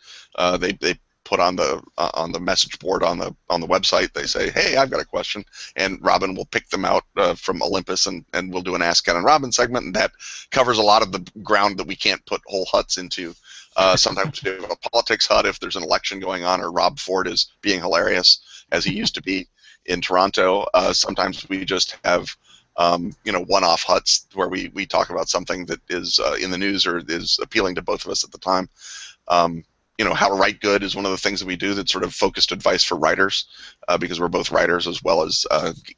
They put on the message board on the website. They say, "Hey, I've got a question," and Robin will pick them out from Olympus, and we'll do an Ask Ken and Robin segment, and that covers a lot of the ground that we can't put whole huts into. Sometimes we do a politics hut if there's an election going on, or Rob Ford is being hilarious, as he used to be in Toronto. Sometimes we just have one-off huts where we talk about something that is in the news or is appealing to both of us at the time. How to write good is one of the things that we do, that's sort of focused advice for writers, because we're both writers as well as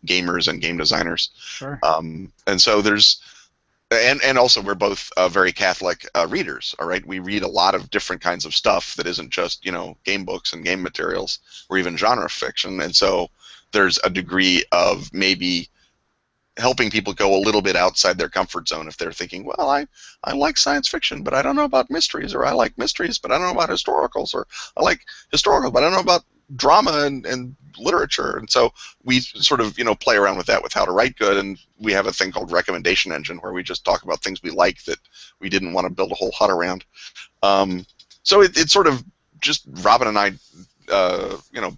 gamers and game designers. Sure. And so there's, and also we're both very Catholic readers. All right, we read a lot of different kinds of stuff that isn't just game books and game materials, or even genre fiction. And so there's a degree of maybe helping people go a little bit outside their comfort zone if they're thinking, well, I like science fiction, but I don't know about mysteries, or I like mysteries, but I don't know about historicals, or I like historical, but I don't know about drama and literature, and so we sort of play around with that with how to write good, and we have a thing called recommendation engine where we just talk about things we like that we didn't want to build a whole hut around. So it's sort of just Robin and I,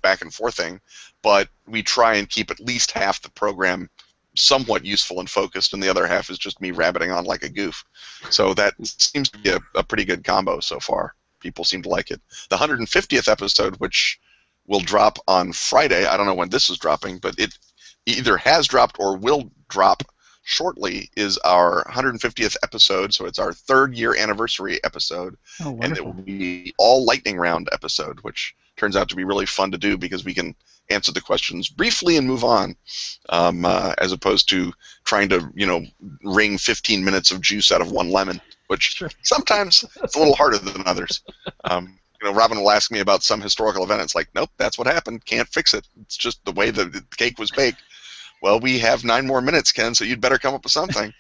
back and forth thing, but we try and keep at least half the program somewhat useful and focused, and the other half is just me rabbiting on like a goof. So that seems to be a pretty good combo so far. People seem to like it. The 150th episode, which will drop on Friday, I don't know when this is dropping, but it either has dropped or will drop shortly, is our 150th episode, so it's our 3rd year anniversary episode. Oh, and it will be all lightning round episode, which turns out to be really fun to do because we can answer the questions briefly and move on, as opposed to trying to wring 15 minutes of juice out of one lemon, which sometimes it's a little harder than others. Robin will ask me about some historical event. It's like, nope, that's what happened. Can't fix it. It's just the way the cake was baked. Well, we have 9 more minutes, Ken, so you'd better come up with something.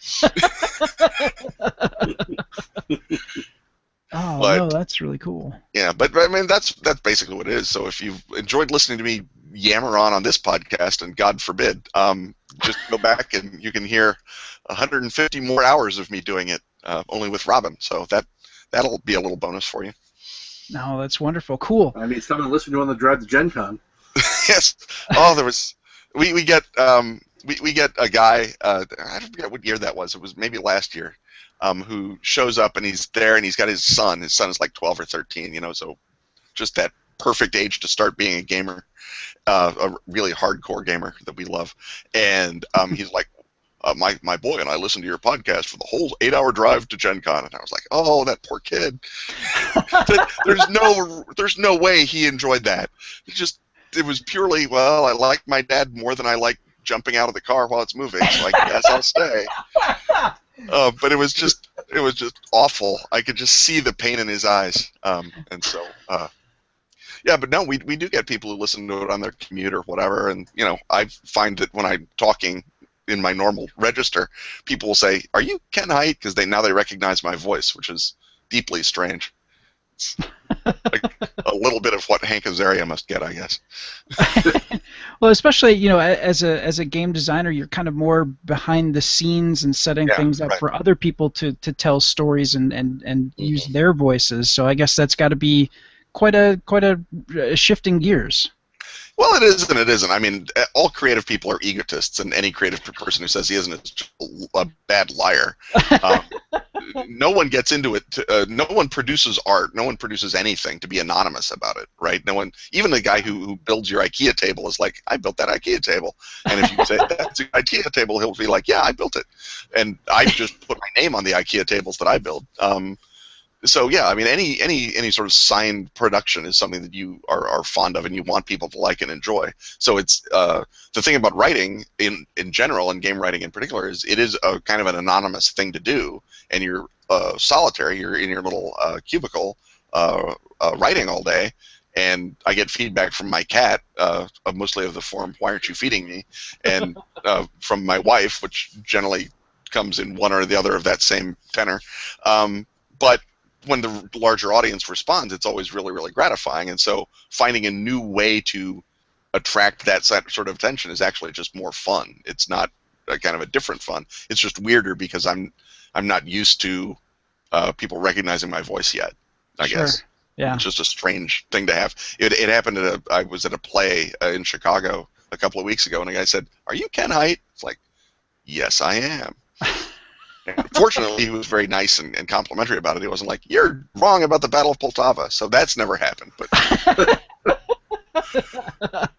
No, that's really cool. Yeah, but I mean, that's basically what it is. So if you've enjoyed listening to me yammer on this podcast, and God forbid, just go back and you can hear 150 more hours of me doing it, only with Robin. So that'll be a little bonus for you. No, that's wonderful. Cool. I mean, someone listening to on the drive to Gen Con. Yes. Oh, there was. We get a guy. I forget what year that was. It was maybe last year. Who shows up and he's there and he's got his son. His son is like 12 or 13. So just that perfect age to start being a gamer, a really hardcore gamer that we love. And he's like, my boy and I listened to your podcast for the whole 8-hour drive to Gen Con. And I was like, oh, that poor kid. There's no way he enjoyed that. It was purely, well, I like my dad more than I like jumping out of the car while it's moving, so I guess I'll stay. But it was just awful. I could just see the pain in his eyes. And so, yeah, but no, we do get people who listen to it on their commute or whatever. And, I find that when I'm talking in my normal register, people will say, "Are you Ken Hite?" Because now they recognize my voice, which is deeply strange. It's like a little bit of what Hank Azaria must get, I guess. Well, especially as a game designer, you're kind of more behind the scenes and setting things up for other people to tell stories and use their voices. So I guess that's got to be quite a shifting gears. Well, it is and it isn't. I mean, all creative people are egotists, and any creative person who says he isn't is just a bad liar. No one gets into it. No one produces art. No one produces anything to be anonymous about it, right? No one, even the guy who builds your IKEA table is like, I built that IKEA table. And if you say that's an IKEA table, he'll be like, yeah, I built it. And I just put my name on the IKEA tables that I build. So yeah, I mean, any sort of signed production is something that you are fond of and you want people to like and enjoy. So it's the thing about writing in general and game writing in particular is it is a kind of an anonymous thing to do, and you're solitary. You're in your little cubicle writing all day, and I get feedback from my cat, mostly of the form, "Why aren't you feeding me?" and from my wife, which generally comes in one or the other of that same tenor, but when the larger audience responds, it's always really, really gratifying. And so finding a new way to attract that sort of attention is actually just more fun. It's not a kind of a different fun. It's just weirder because I'm not used to people recognizing my voice yet, I guess. Yeah. It's just a strange thing to have. It happened I was at a play in Chicago a couple of weeks ago, and a guy said, "Are you Ken Hite?" It's like, yes, I am. And fortunately, he was very nice and complimentary about it. He wasn't like, "You're wrong about the Battle of Poltava." So that's never happened. But, but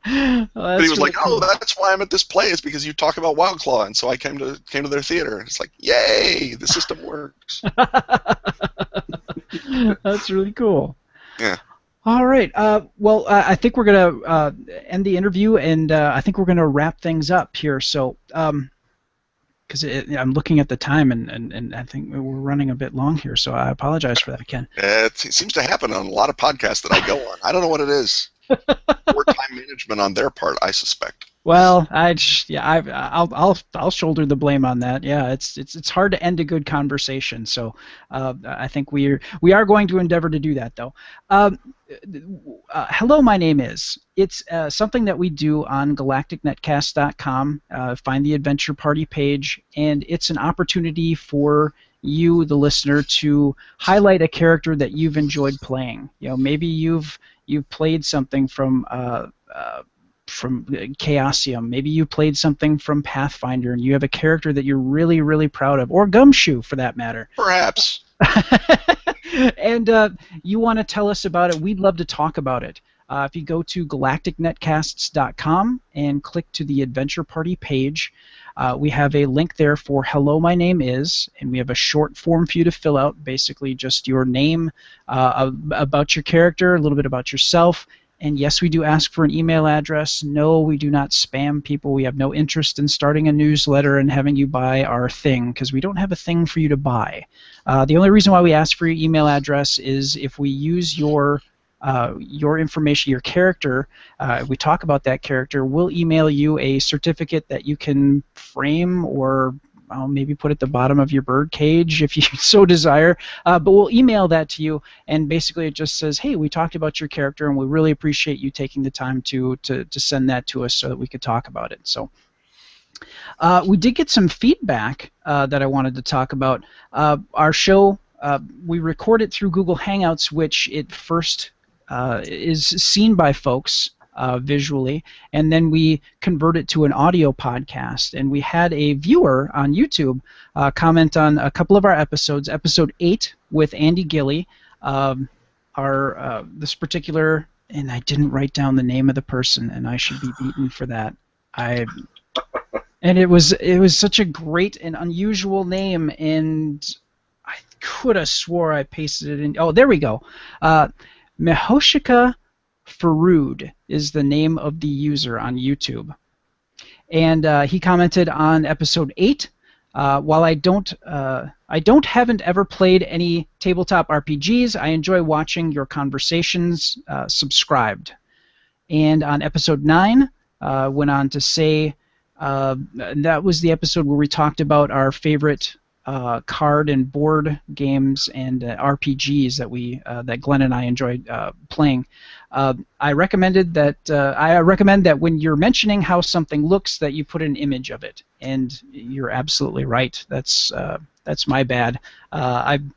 he was like, "Oh, that's why I'm at this play. It's because you talk about Wildclaw, and so I came to their theater." And it's like, "Yay, the system works." That's really cool. Yeah. All right. Well, I think we're gonna end the interview, and I think we're gonna wrap things up here. So. Because I'm looking at the time, and I think we're running a bit long here, so I apologize for that, Ken. It seems to happen on a lot of podcasts that I go on. I don't know what it is. Poor time management on their part, I suspect. Well, I'll shoulder the blame on that. Yeah, it's hard to end a good conversation. So I think we are going to endeavor to do that, though. Um, Hello, my name is. It's something that we do on galacticnetcast.com. Find the Adventure Party page, and it's an opportunity for you, the listener, to highlight a character that you've enjoyed playing. Maybe you've played something from Chaosium. Maybe you played something from Pathfinder, and you have a character that you're really, really proud of, or Gumshoe, for that matter. Perhaps. And you want to tell us about it, we'd love to talk about it. If you go to galacticnetcasts.com and click to the Adventure Party page, we have a link there for Hello, my name is, and we have a short form for you to fill out, basically just your name, about your character, a little bit about yourself. And yes, we do ask for an email address. No, we do not spam people. We have no interest in starting a newsletter and having you buy our thing, because we don't have a thing for you to buy. The only reason why we ask for your email address is if we use your information, your character, we talk about that character, we'll email you a certificate that you can frame or maybe put at the bottom of your bird cage if you so desire. But we'll email that to you, and basically it just says, hey, we talked about your character, and we really appreciate you taking the time to send that to us so that we could talk about it. So we did get some feedback that I wanted to talk about. Our show, we record it through Google Hangouts, which it first is seen by folks visually, and then we convert it to an audio podcast. And we had a viewer on YouTube comment on a couple of our episodes. Episode 8 with Andy Gilly, this particular, and I didn't write down the name of the person, and I should be beaten for that. And it was such a great and unusual name, and I could have swore I pasted it in. Oh, there we go. Mehoshika Farood is the name of the user on YouTube, and he commented on episode 8. While I haven't ever played any tabletop RPGs, I enjoy watching your conversations. Subscribed. And on episode 9, went on to say that was the episode where we talked about our favorite card and board games and RPGs that Glenn and I enjoyed playing. I recommend that when you're mentioning how something looks, that you put an image of it. And you're absolutely right. That's my bad. I'm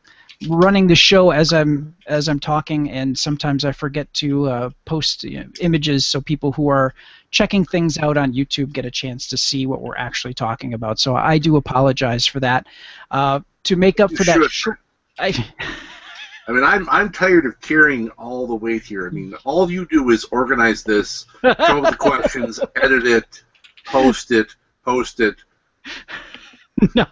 running the show as I'm talking, and sometimes I forget to post images so people who are checking things out on YouTube get a chance to see what we're actually talking about. So I do apologize for that. To make up for that, I mean, I'm tired of carrying all the weight here. I mean, all you do is organize this, come up with the questions, edit it, post it. No.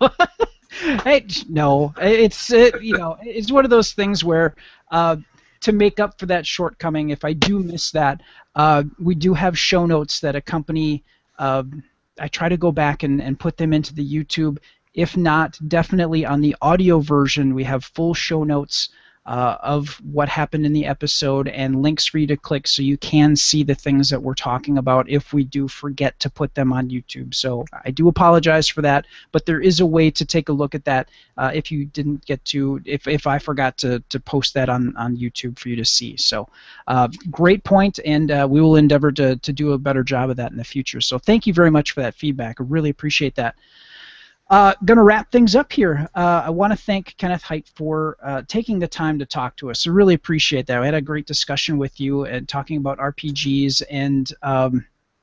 No, it's one of those things where to make up for that shortcoming, if I do miss that, we do have show notes that accompany. I try to go back and put them into the YouTube. If not, definitely on the audio version, we have full show notes of what happened in the episode and links for you to click so you can see the things that we're talking about if we do forget to put them on YouTube. So I do apologize for that, but there is a way to take a look at that if you didn't get to, if I forgot to post that on YouTube for you to see. So great point, and we will endeavor to do a better job of that in the future. So thank you very much for that feedback. I really appreciate that. Going to wrap things up here. I want to thank Kenneth Hite for taking the time to talk to us. I really appreciate that. We had a great discussion with you and talking about RPGs and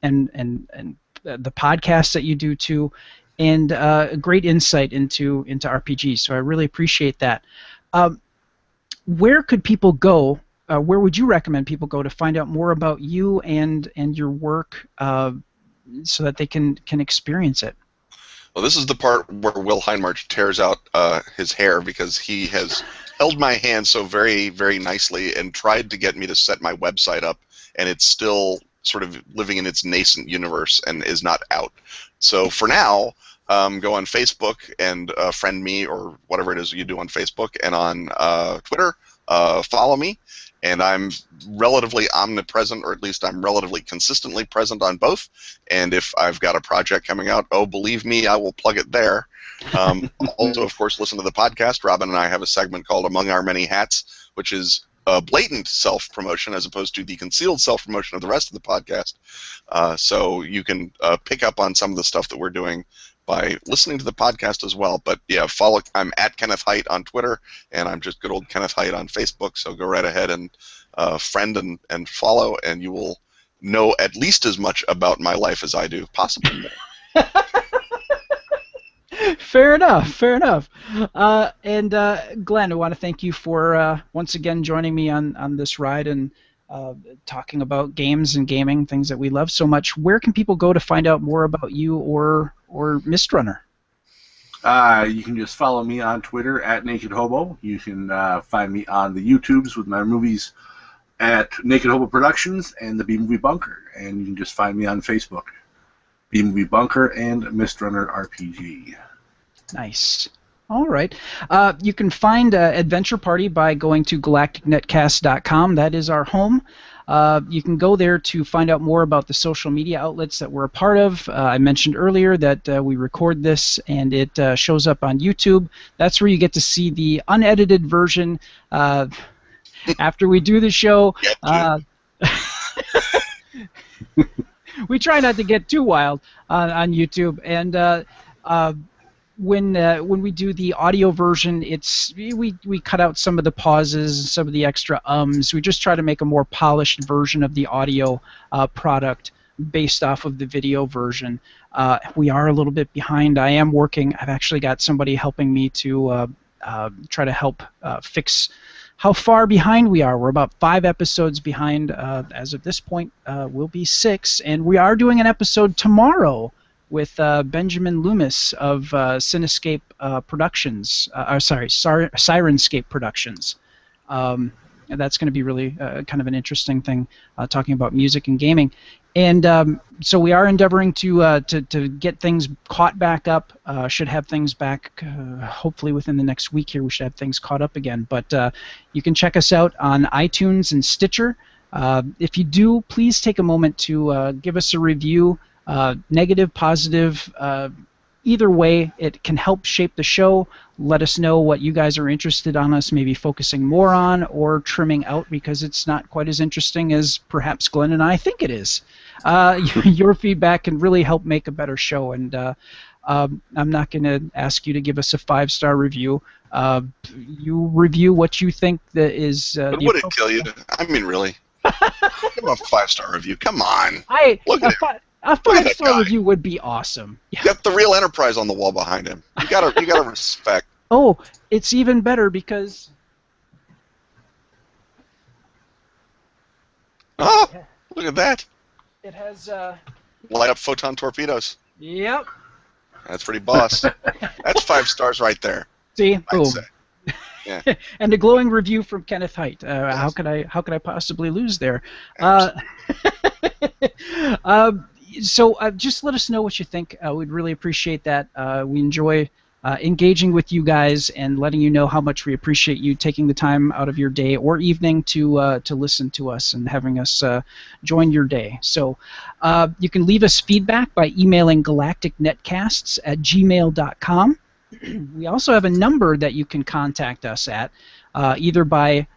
the podcasts that you do too, and great insight into RPGs. So I really appreciate that. Where could people go? Where would you recommend people go to find out more about you and your work, so that they can experience it? Well, this is the part where Will Heinmarch tears out his hair, because he has held my hand so very, very nicely and tried to get me to set my website up, and it's still sort of living in its nascent universe and is not out. So for now, go on Facebook and friend me, or whatever it is you do on Facebook, and on Twitter, follow me. and I'm relatively omnipresent, or at least I'm relatively consistently present on both. And if I've got a project coming out, oh, believe me, I will plug it there. Also, of course, listen to the podcast. Robin and I have a segment called Among Our Many Hats, which is blatant self-promotion as opposed to the concealed self-promotion of the rest of the podcast. So you can pick up on some of the stuff that we're doing by listening to the podcast as well. But yeah, I'm at Kenneth Hite on Twitter, and I'm just good old Kenneth Hite on Facebook. So go right ahead and friend and follow, and you will know at least as much about my life as I do, possibly more. Fair enough, fair enough. And Glenn, I want to thank you for once again joining me on this ride and talking about games and gaming, things that we love so much. Where can people go to find out more about you or Mistrunner? You can just follow me on Twitter at Naked Hobo. You can find me on the YouTubes with my movies at Naked Hobo Productions and the B-Movie Bunker. And you can just find me on Facebook, B-Movie Bunker and Mistrunner RPG. Nice. All right. You can find Adventure Party by going to galacticnetcast.com. That is our home. You can go there to find out more about the social media outlets that we're a part of. I mentioned earlier that we record this and it shows up on YouTube. That's where you get to see the unedited version after we do the show. We try not to get too wild on YouTube. And when we do the audio version, we cut out some of the pauses, some of the extra ums. We just try to make a more polished version of the audio product based off of the video version. We are a little bit behind. I've actually got somebody helping me to try to help fix how far behind we are. We're about 5 episodes behind as of this point. We'll be 6, and we are doing an episode tomorrow with Benjamin Loomis of Cinescape Productions, Sirenscape Productions. And that's going to be really kind of an interesting thing, talking about music and gaming. And so we are endeavoring to get things caught back up. Should have things back hopefully within the next week here. We should have things caught up again. But you can check us out on iTunes and Stitcher. If you do, please take a moment to give us a review. Negative, positive, either way, it can help shape the show. Let us know what you guys are interested on us maybe focusing more on or trimming out because it's not quite as interesting as perhaps Glenn and I think it is. Your feedback can really help make a better show, and I'm not going to ask you to give us a 5-star review. You review what you think that is. But would it kill you? I mean, really? Give a 5-star review. Come on. Look at it. A 5-star review would be awesome. You got the real Enterprise on the wall behind him. You gotta respect. Oh, it's even better because. Oh, look at that! It has. Light up photon torpedoes. Yep. That's pretty boss. That's 5 stars right there. See, boom. Yeah. And a glowing review from Kenneth Hite. How could I possibly lose there? So just let us know what you think. We'd really appreciate that. We enjoy engaging with you guys and letting you know how much we appreciate you taking the time out of your day or evening to listen to us and having us join your day. So you can leave us feedback by emailing galacticnetcasts@gmail.com. We also have a number that you can contact us at, either by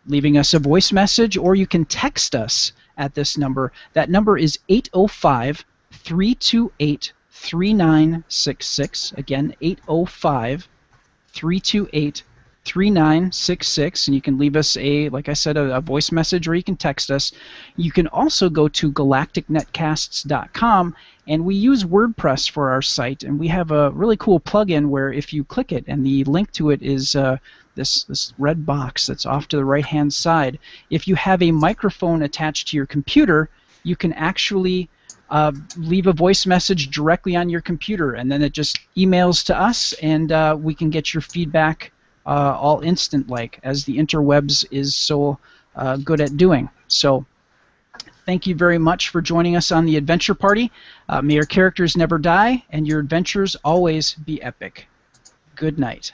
leaving us a voice message or you can text us at this number. That number is 805-328-3966. Again, 805-328-3966. And you can leave us like I said, a voice message or you can text us. You can also go to galacticnetcasts.com, and we use WordPress for our site, and we have a really cool plugin where if you click it, and the link to it is this red box that's off to the right-hand side. If you have a microphone attached to your computer, you can actually leave a voice message directly on your computer, and then it just emails to us, and we can get your feedback all instant-like, as the interwebs is so good at doing. So thank you very much for joining us on the Adventure Party. May your characters never die, and your adventures always be epic. Good night.